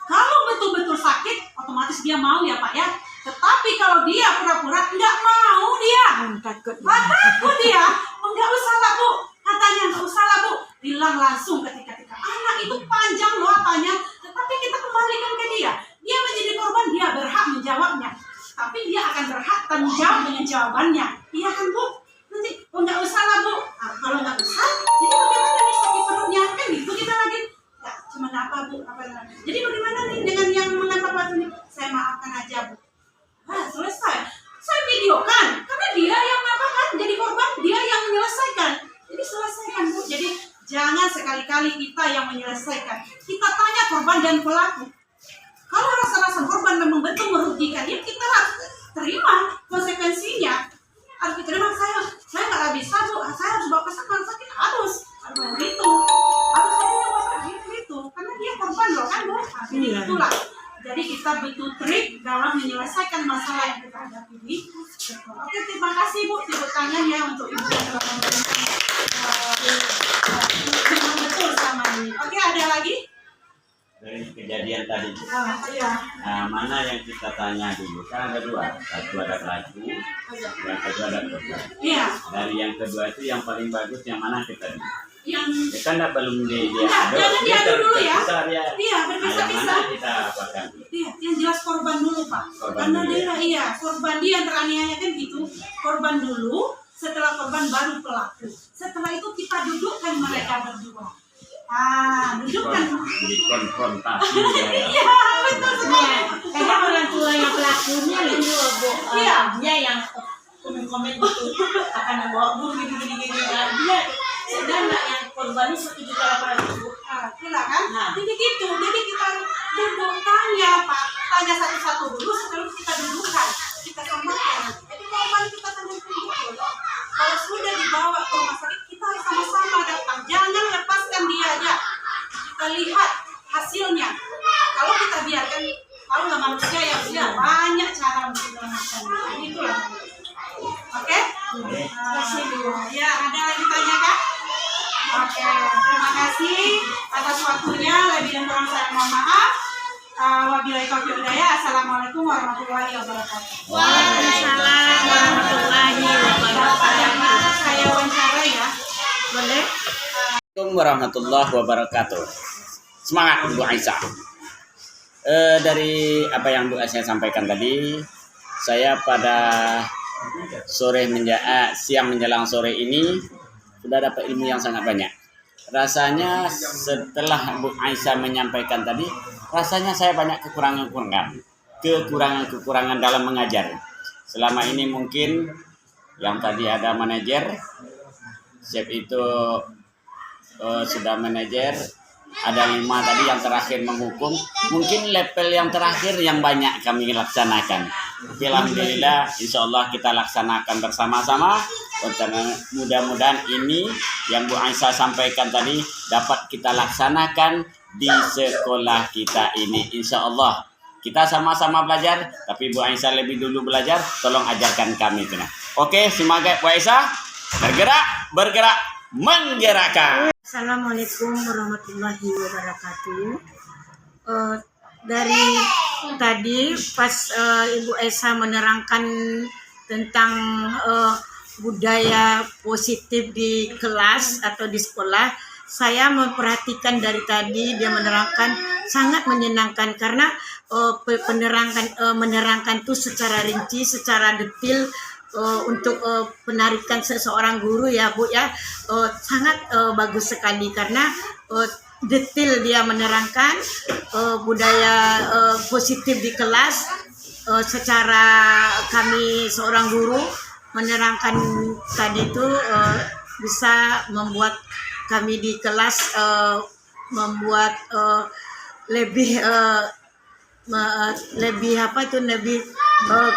Kalau betul-betul sakit, otomatis dia mau ya Pak ya. Tetapi kalau dia pura-pura nggak mau dia, Takut. takut dia, nggak usah lah Bu, katanya nggak usah lah Bu, bilang langsung ketika anak itu panjang loh apanya, tetapi kita kembalikan ke dia. Dia menjadi korban, dia berhak menjawabnya, tapi dia akan berhak tanggung jawab dengan jawabannya. Iya kan Bu? Nanti nggak usah lah Bu. Nah, kalau nggak usah, jadi bagaimana nih sakit perutnya kan gitu kita lagi. Ya, cuma apa Bu? Jadi bagaimana nih dengan yang melempar batu ini? Saya maafkan aja Bu. Nah, selesai. Saya videokan karena dia yang apa kan jadi korban, dia yang menyelesaikan. Jadi selesaikan Bu. Jadi jangan sekali-kali kita yang menyelesaikan. Kita tanya korban dan pelaku. Kalau rasa-rasa korban memang betul merugikan, ya kita harus terima konsekuensinya. Harus diterima. Saya nggak bisa Bu. Saya harus bawa ke sakit harus begitu. Harus saya yang bawa gitu. Karena dia korban loh kan Bu. Nah, itulah. Jadi kita butuh trik dalam menyelesaikan masalah yang kita hadapi ini. Oke, terima kasih Bu, tepuk tangan ya untuk Ibu yang telah memberikan betul sama ini. Oke, ada lagi? Dari kejadian tadi, Iya. mana yang kita tanya dulu? Kan ada dua, satu ada pelaku, yang kedua ada korban. Iya. Dari yang kedua itu yang paling bagus yang mana kita dulu? Yang Kita enggak belum dia Enggak, jangan diadu dulu ya. Iya, Yang berpisah-pisah. mana kita apakan? Iya, yang jelas korban dulu Pak. Korban Karena dulu, dia iya, korban dia yang teraniaya kan gitu. Korban dulu, setelah korban baru pelaku. Setelah itu kita dudukkan mereka berdua. Dudukkan. Dikonfrontasi ya. Iya, betul sekali. Karena orang tua yang pelakunya itu Bu, Iya. dia yang komen gitu akan bawa Bu gini. Dia sedang yang korbannya setuju kalau Bu. Itulah kan. Jadi gitu. Jadi kita duduk tanya Pak, tanya satu-satu dulu. Setelah itu kita dudukkan, kita samakan. Jadi korban kita tanggung dulu. Kalau sudah dibawa ke rumah sakit, kita harus sama-sama datang. Jangan lepaskan dia aja. Kita lihat hasilnya. Kalau kita biarkan, kalau nggak manusia ya sudah banyak cara untuk menyelamatkan. Itulah. Oke? Terima kasih Bu. Ya, ada lagi tanyakan? Oke, terima kasih atas waktunya. Lebih dan kurang saya mohon maaf. Wabillahi taufiq hidayah. Assalamualaikum warahmatullahi wabarakatuh. Waalaikumsalam warahmatullahi wabarakatuh. Saya wawancara ya. Boleh? Assalamualaikum warahmatullahi wabarakatuh. Semangat Bu Aisyah. Dari apa yang Bu Aisyah sampaikan tadi, saya pada siang menjelang sore ini sudah dapat ilmu yang sangat banyak. Rasanya setelah Bu Aisyah menyampaikan tadi, rasanya saya banyak kekurangan dalam mengajar. Selama ini mungkin yang tadi ada manajer, chef itu sudah manajer, ada 5 tadi yang terakhir menghukum. Mungkin level yang terakhir yang banyak kami laksanakan. Tapi alhamdulillah, insya Allah kita laksanakan bersama-sama. Mudah-mudahan ini yang Bu Aisyah sampaikan tadi dapat kita laksanakan di sekolah kita ini. Insya Allah kita sama-sama belajar, tapi Bu Aisyah lebih dulu belajar. Tolong ajarkan kami. Oke, semangat Bu Aisyah. Bergerak, menggerakkan. Assalamualaikum warahmatullahi wabarakatuh. Dari tadi pas Ibu Esa menerangkan tentang budaya positif di kelas atau di sekolah, saya memperhatikan dari tadi dia menerangkan sangat menyenangkan karena menerangkan itu secara rinci, secara detail. Untuk penarikan seseorang guru ya Bu ya, sangat bagus sekali karena detail dia menerangkan budaya positif di kelas. Secara kami seorang guru menerangkan tadi itu bisa membuat kami di kelas membuat lebih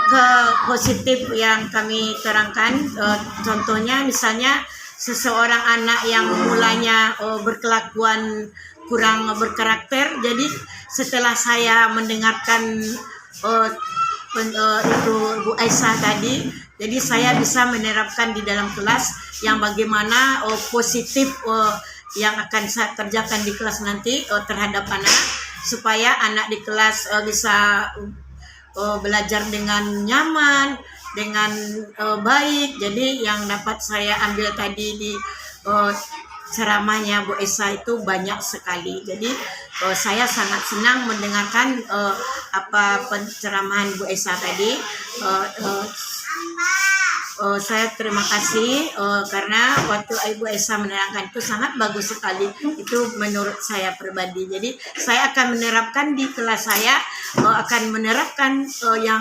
ke positif yang kami terangkan. Contohnya misalnya seseorang anak yang mulanya berkelakuan kurang berkarakter. Jadi setelah saya mendengarkan itu Bu Aisyah tadi, jadi saya bisa menerapkan di dalam kelas yang bagaimana positif yang akan saya kerjakan di kelas nanti terhadap anak, supaya anak di kelas bisa belajar dengan nyaman, dengan baik. Jadi yang dapat saya ambil tadi di ceramahnya Bu Esa itu banyak sekali. Jadi saya sangat senang mendengarkan apa pencerahan Bu Esa tadi. Saya terima kasih karena waktu Ibu Esa menerangkan itu sangat bagus sekali. Itu menurut saya pribadi. Jadi saya akan menerapkan di kelas saya, akan menerapkan yang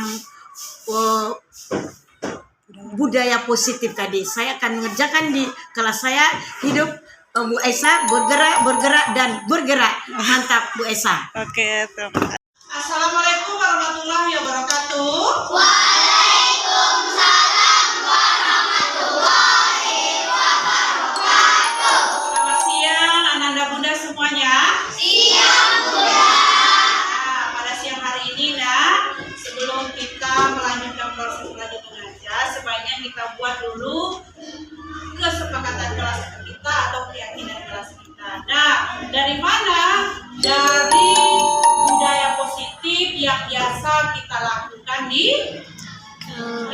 budaya positif tadi. Saya akan mengerjakan di kelas saya. Hidup Bu Esa, bergerak dan bergerak. Mantap Bu Esa. Oke, terima kasih. Assalamualaikum warahmatullahi wabarakatuh. Selamat siang anak-anak bunda semuanya. Nah, pada siang hari ini sebelum kita melanjutkan proses belajar mengajar, sebaiknya kita buat dulu kesepakatan kelas kita atau keyakinan kelas kita. Nah, dari mana? Dari budaya positif yang biasa kita lakukan di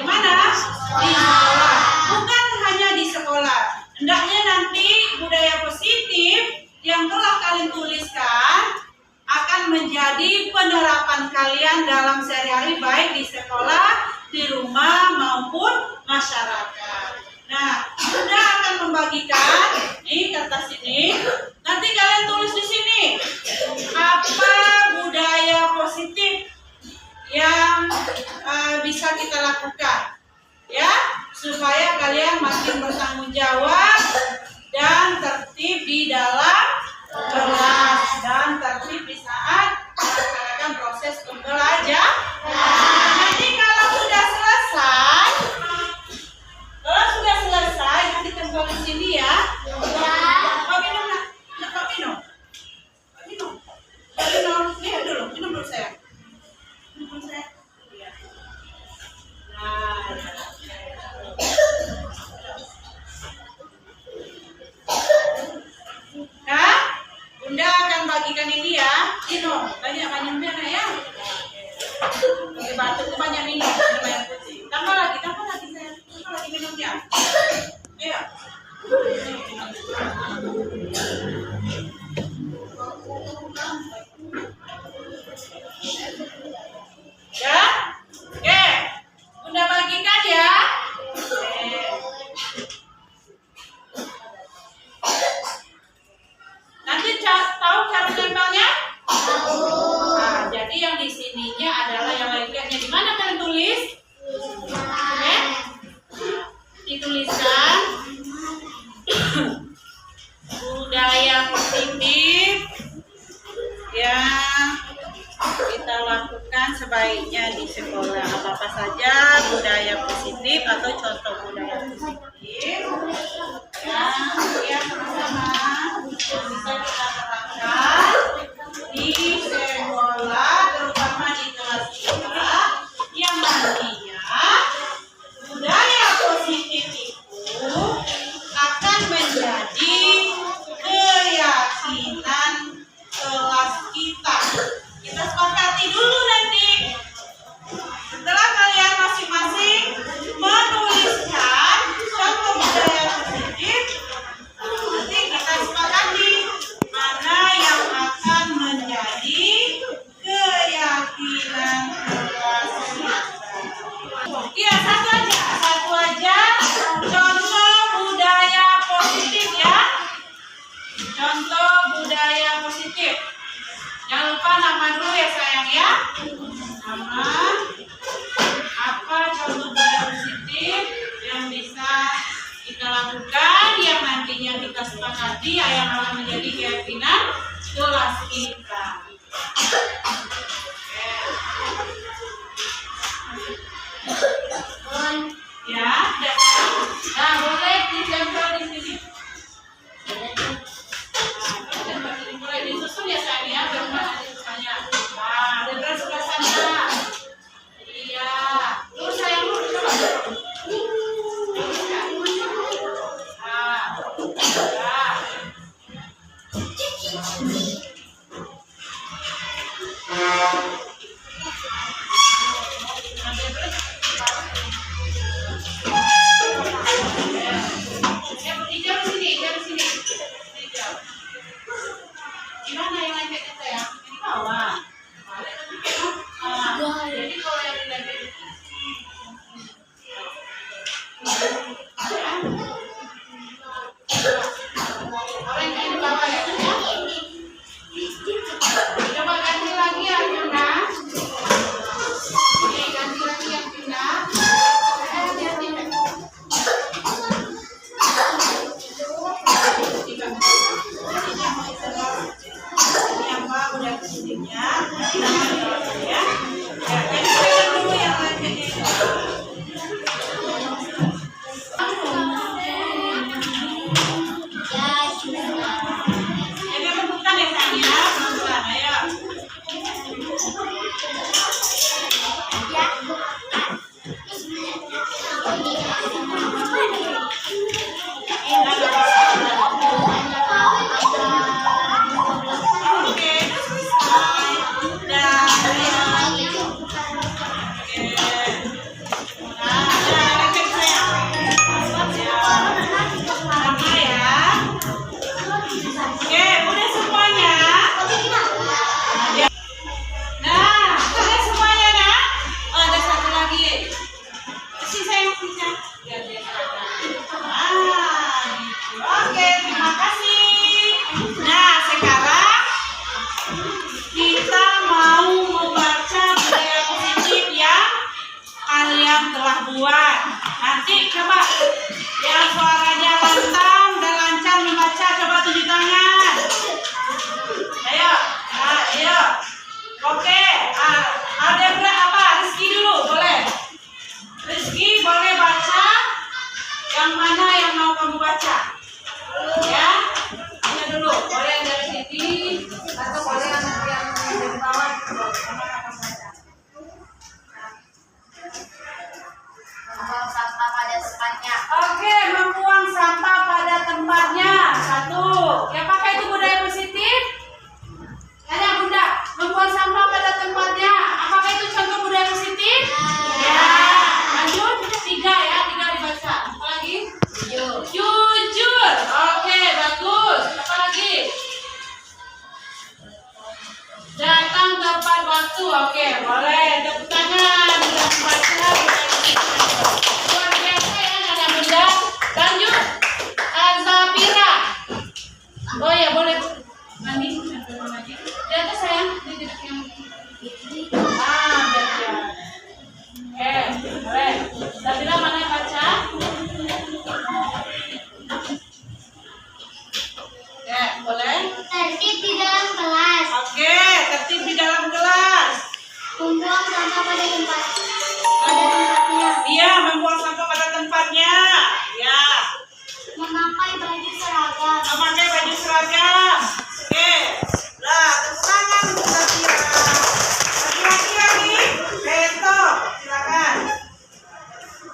mana? Di sekolah. Bukan hanya di sekolah. Hendaknya nanti budaya positif yang telah kalian tuliskan akan menjadi penerapan kalian dalam sehari-hari, baik di sekolah, di rumah maupun masyarakat. Nah, Bunda akan membagikan nih kertas ini. Nanti kalian tulis di sini apa budaya positif yang bisa kita lakukan, ya, supaya kalian makin bertanggung jawab dan tertib di dalam kelas dan tertib di saat melaksanakan proses pembelajaran. Nanti kalau sudah selesai, nanti kembali sini ya. Pak minum nak, Pak minum. Lihat dulu, minum dulu saya. Nah, Bunda akan bagikan ini ya. Minum, banyak minum ya. Oke, batuk itu banyak minum air putih. Tambah lagi saya. Tambah lagi minumnya. Ayo. Ya? Oke. Bunda bagikan ya. Nanti tahu cara nempelnya? Nah, jadi yang di sininya adalah yang lainnya. Di mana kalian tulis? Oke? Dituliskan budaya positif yang kita lakukan sebaiknya di sekolah. Apa saja budaya positif atau contoh budaya positif yang sama bisa kita terapkan di sekolah, terutama di kelas kita, yang nantinya budaya positif itu akan menjadi keyakinan kelas kita. Kita sepakati dulu nanti. Setelah kalian masing-masing menuliskan contoh budaya positif, nanti kita sepakati mana yang akan menjadi keyakinan kelas kita. Iya, satu aja contoh budaya positif ya. Contoh budaya positif. Jangan lupa nama dulu ya sayang ya. Nama, apa contoh budaya positif yang bisa kita lakukan, yang nantinya kita sepakati yang akan menjadi keyakinan kelas kita. Ya, nah boleh ditempel di sini. Oke, selesai. Dah, ya. Oke. Nah, rekan saya. Sama ya. Oke, udah semuanya. Nah, udah semuanya nak. Oh, ada satu lagi. Sini saya bisa. Biar dia seragam. Gitu. Oke, terima kasih. Nah, sekarang kita mau membaca budaya positif yang kalian telah buat. Nanti coba yang suaranya lantang dan lancar membaca, coba tunjuk tangan. Ayo, ayo. Oke, ada berapa? Rizky dulu, boleh. Rizky boleh baca. Yang mana yang mau kamu baca? Ya, ini dulu. Boleh yang dari sini atau boleh yang dari bawah. Membuang sampah pada tempatnya. Oke, membuang sampah pada tempatnya. Satu. Ya, pakai itu budaya positif. Ada bunda, membuang sampah pada tempatnya. Apakah itu contoh budaya positif? Ya. Lanjut. Tiga ya, tiga dibaca. Apa lagi? Jujur. Jujur. Oke, bagus. Apa lagi? Datang tepat waktu. Oke, boleh. Tepuk tangan. Sudah membaca. Luar biasa ya, ada bunda. Lanjut. Azapira. Oh ya, boleh. Mandi. Lagi. Di atas sayang. Di tidak yang. Betul. Oke, boleh. Azapira mana yang baca? Ya, boleh. Tertib di dalam kelas. Oke, tertib di dalam kelas. Membuang sampah pada tempatnya. Iya, membuang sampah pada tempatnya. Ya, Memakai baju seragam. memakai baju seragam. Oke, nah, tepuk tangan untuk Zafira. Laki-laki lagi, Beto, silakan.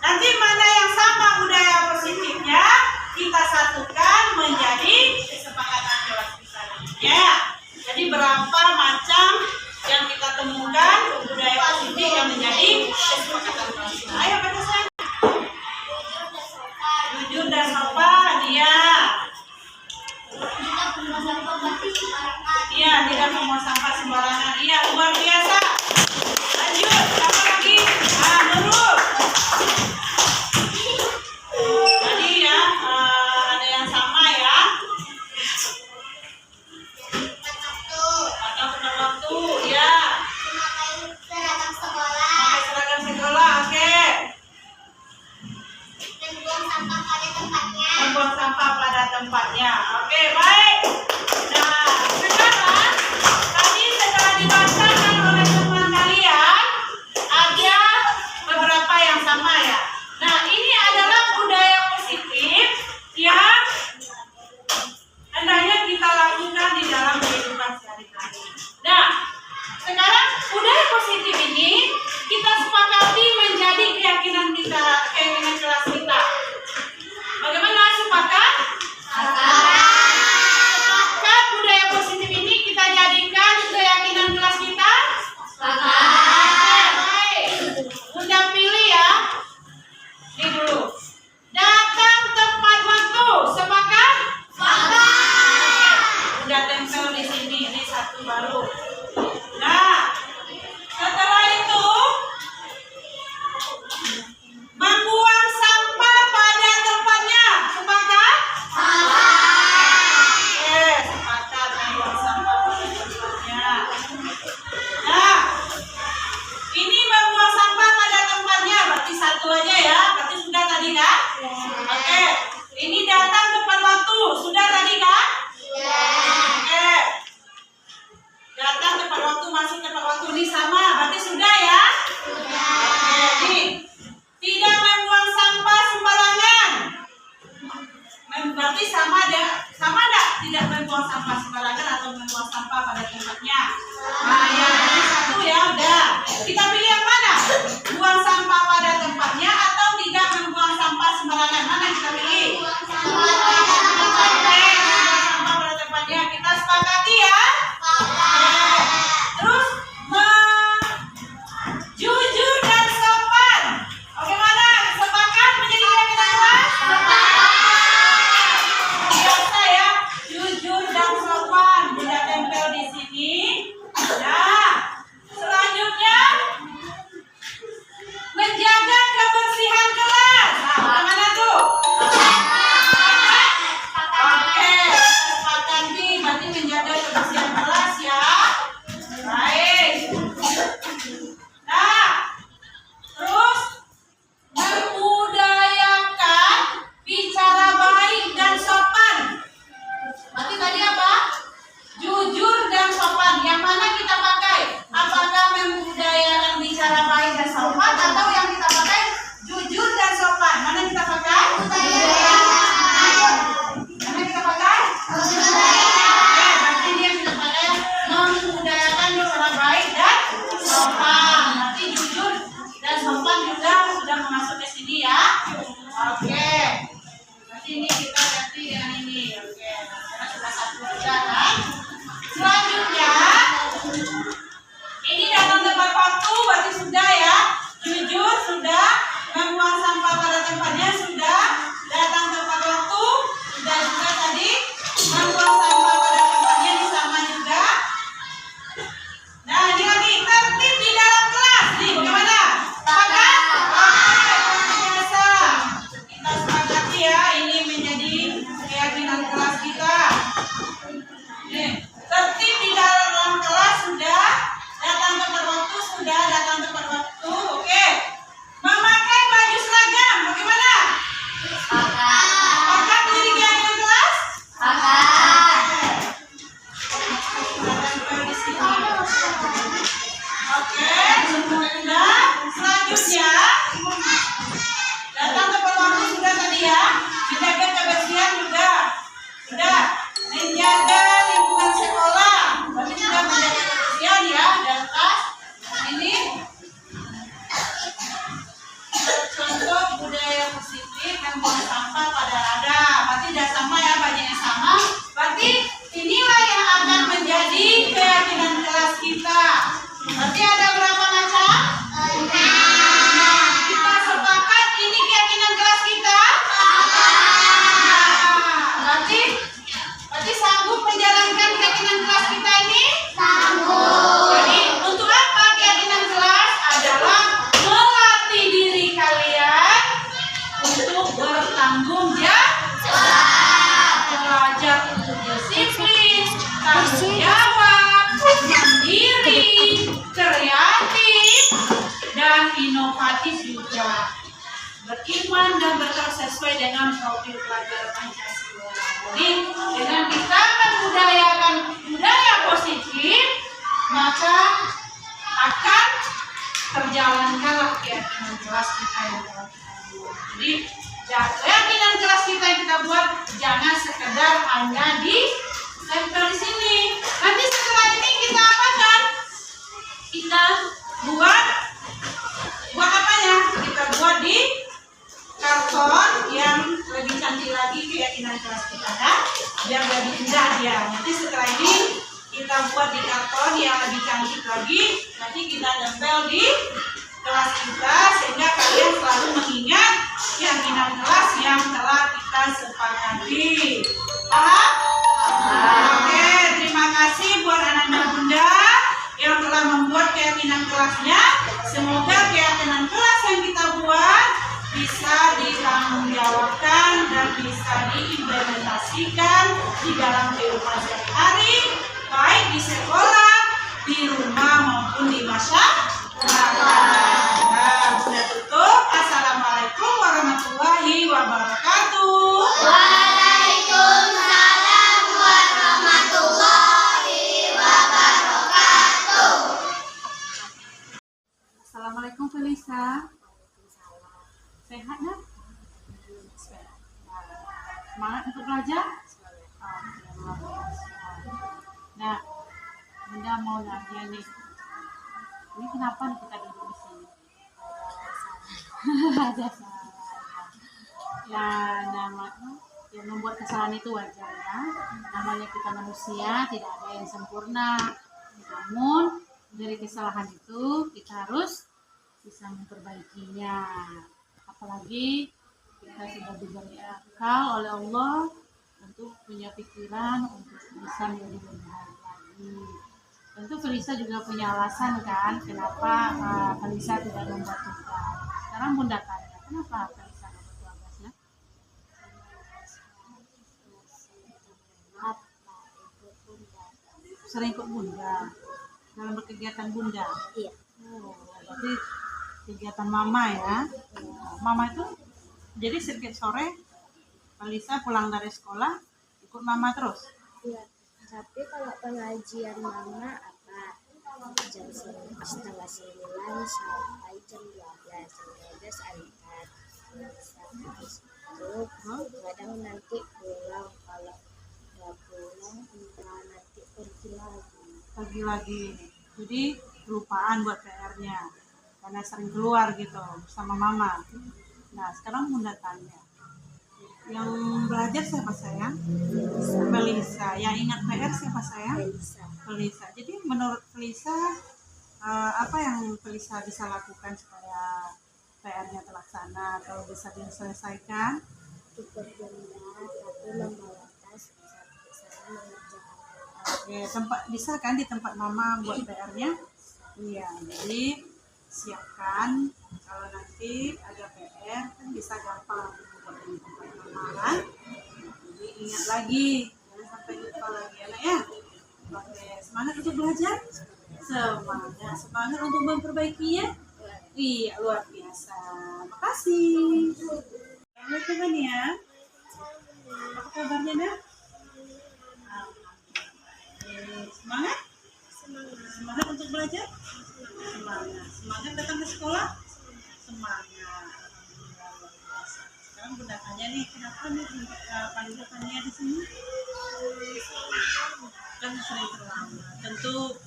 Nanti mana yang sama budaya positifnya kita satukan menjadi kesepakatan kelas kita. Ya, jadi berapa macam yang kita temukan budaya positif yang menjadi kesepakatan kelas kita. Ayo baca saya. Jujur dan sopan, iya. Tidak membuang sampah pada sembarangan. Iya, tidak membuang sampah sembarangan. Iya, luar biasa. Lanjut, apa lagi? Nurul. Tadi ya, ada yang sama ya. Atau tepat waktu, ya. Memakai seragam sekolah. Pakai seragam sekolah, oke. Membuang sampah pada tempatnya. Membuang sampah pada tempatnya. Oke, baik. Nah, sekarang tadi setelah dibacakan oleh teman kalian, ada beberapa yang sama ya. Nah, ini adalah budaya positif yang hendaknya kita lakukan di dalam kehidupan sehari-hari. Nah, sekarang budaya positif ini kita sepakati menjadi keyakinan kita, keyakinan kelas kita. Bagaimana sepakat? Sepakat budaya positif ini kita jadikan keyakinan kelas kita? Baik. Bunda pilih ya. Ini dulu. Datang tepat waktu. Sepakat? Udah tempel di sini. Ini satu baru. Nah, setelah itu membuang sampah pada tempatnya. Sepakat? Oke, sepakat membuang sampah pada tempatnya. Nah, ini membuang sampah pada tempatnya. Berarti satu aja ya. Berarti sudah tadi kan? Oke. Ini datang tepat waktu. Sudah tadi kan? Oke. Datang tepat waktu, masuk tepat waktu. Ini sama. Berarti sudah ya? Oke, nih. Tidak membuang sampah sembarangan. Berarti sama enggak? Tidak membuang sampah sembarangan atau membuang sampah pada tempatnya. Nah, yang ini satu ya udah. Kita pilih yang mana? Buang sampah pada tempatnya atau demokratis juga, beriman dan bertauhid sesuai dengan profil pelajar Pancasila. Jadi dengan kita membudayakan budaya positif, maka akan terjalankanlah keyakinan kelas kita yang telah kita buat. Jadi keyakinan kelas kita yang kita buat jangan sekedar hanya ditempel di sini. Nanti setelah ini kita apakan? Kita buat apa ya? Kita buat di karton yang lebih cantik lagi keyakinan kelas kita kan? Biar lebih indah dia. Nanti setelah ini kita buat di karton yang lebih cantik lagi. Nanti kita tempel di kelas kita sehingga kalian selalu mengingat keyakinan kelas yang telah kita sepakati. Paham? Oke, terima kasih buat anak-anak bunda yang telah membuat keyakinan kelasnya. Semoga keyakinan kelas yang kita buat bisa ditanggungjawabkan dan bisa diimplementasikan di dalam kehidupan sehari-hari, baik di sekolah, di rumah maupun di masyarakat. Nah, sudah tutup. Assalamualaikum warahmatullahi wabarakatuh. Waalaikumsalam warahmatullahi wabarakatuh. Assalamualaikum Felisa. Sehat kan? Semangat untuk belajar? Nah, Bunda mau nanya nih. Ini kenapa nih kita duduk di sini? Ada salah. Ya, yang membuat kesalahan itu wajar ya. Namanya kita manusia, tidak ada yang sempurna. Namun dari kesalahan itu kita harus bisa memperbaikinya. Apalagi kita sudah diberi akal oleh Allah untuk punya pikiran untuk bisa menjadi lebih baik lagi. Tentu Felisa juga punya alasan kan kenapa Felisa tidak membuat tugas. Sekarang Bunda tanya, kenapa Felisa tidak membuat tugasnya? Sering ikut Bunda dalam berkegiatan Bunda. Iya. Oh, berarti kegiatan Mama ya. Mama itu jadi setiap sore Felisa pulang dari sekolah ikut Mama terus. Iya. Tapi kalau pengajian Mama jam 9:30 sampai jam 12. Jam 12 angkat. Habis itu kadang nanti pulang, kalau nggak pulang entah nanti pergi lagi. Jadi kelupaan buat PR-nya karena sering keluar gitu bersama Mama. Nah sekarang Bunda tanya, yang belajar siapa sayang? Felisa. Yang ingat PR siapa sayang? Felisa. Jadi menurut Felisa apa yang Felisa bisa lakukan supaya PR-nya terlaksana atau bisa diselesaikan? Ikut Bunda, tapi membawa tas sampai sana mengerjakan. Oke, tempat bisa kan di tempat Mama buat PR-nya? Iya, jadi siapkan kalau nanti ada PR kan bisa gampang buat di tempat Mama kan? Jadi ingat lagi, jangan sampai lupa lagi anak ya. Oke, semangat untuk belajar? Semangat untuk memperbaikinya? Iya, luar biasa. Makasih. Assalamualaikum ya. Apa kabarnya nak? Semangat? Semangat untuk belajar? Semangat datang ke sekolah? Semangat. Sekarang Bunda tanya nih, kenapa nih panggilannya di sini? Kan sering terlambat. Tentu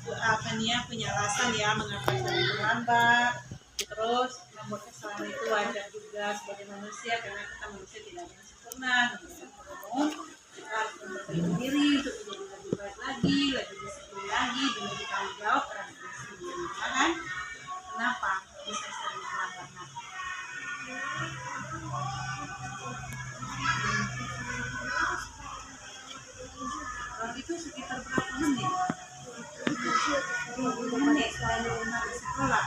Fania punya alasan ya mengapa sering terlambat. Terus membuat kesalahan itu wajar juga sebagai manusia karena kita manusia tidak ada yang sempurna. Kita harus memperbaiki diri untuk menjadi lebih baik lagi, lebih disiplin lagi, dan lebih tanggung jawab terhadap diri sendiri. Kan? Kenapa bisa sering terlambat? Kalau itu sekitar berapa menit? 20 menit setelah di rumah di sekolah.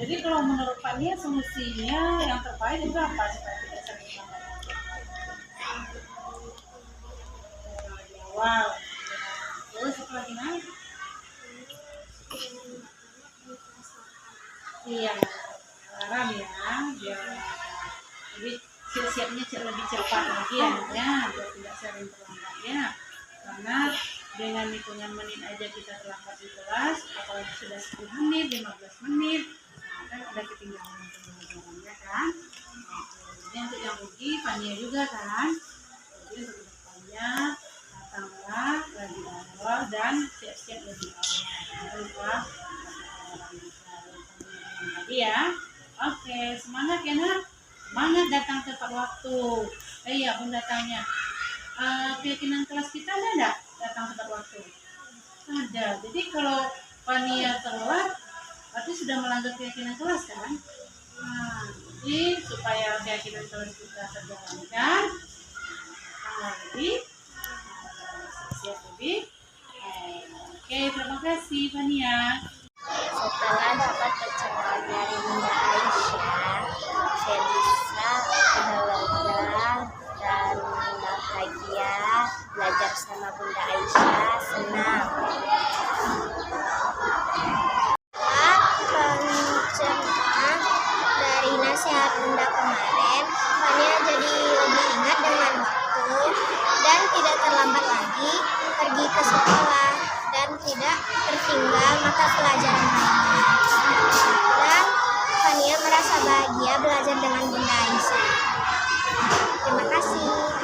Jadi kalau menurut Fania solusinya yang terbaik itu apa supaya tidak sering terlambat? Di awal. Terus setelah gimana? Iya, alarm ya, biar jadi siap-siapnya lebih cepat lagi ya, biar tidak sering terlambat ya. Karena dengan hitungan menit aja kita terlambat di kelas, apalagi sudah 10 menit, 15 menit, nah kan ada ketinggalan pembelajarannya kan. Nah, jadi untuk yang rugi, Fania juga kan. Jadi untuk kedepannya, datanglah lebih awal dan siap-siap lebih awal. Jangan lupa tadi ya. Oke, semangat ya nak. Semangat datang tepat waktu. Iya, Bunda tanya. Keyakinan kelas kita ada enggak datang tepat waktu? Ada. Jadi kalau Fania telat, berarti sudah melanggar keyakinan kelas kan? Nah, jadi supaya keyakinan kelas kita terjalankan, tanggal lebih, siap lebih. Oke, terima kasih Fania. Setelah dapat pencerahan dari Bunda Aisyah, Felisa belajar dan bahagia. Belajar sama Bunda Aisyah senang. Setelah pencerahan dari nasihat Bunda kemarin, Fania jadi lebih ingat dengan waktu dan tidak terlambat lagi pergi ke sekolah dan tidak tertinggal mata pelajaran lainnya. Dan Fania merasa bahagia belajar dengan Bunda Aisyah. Terima kasih.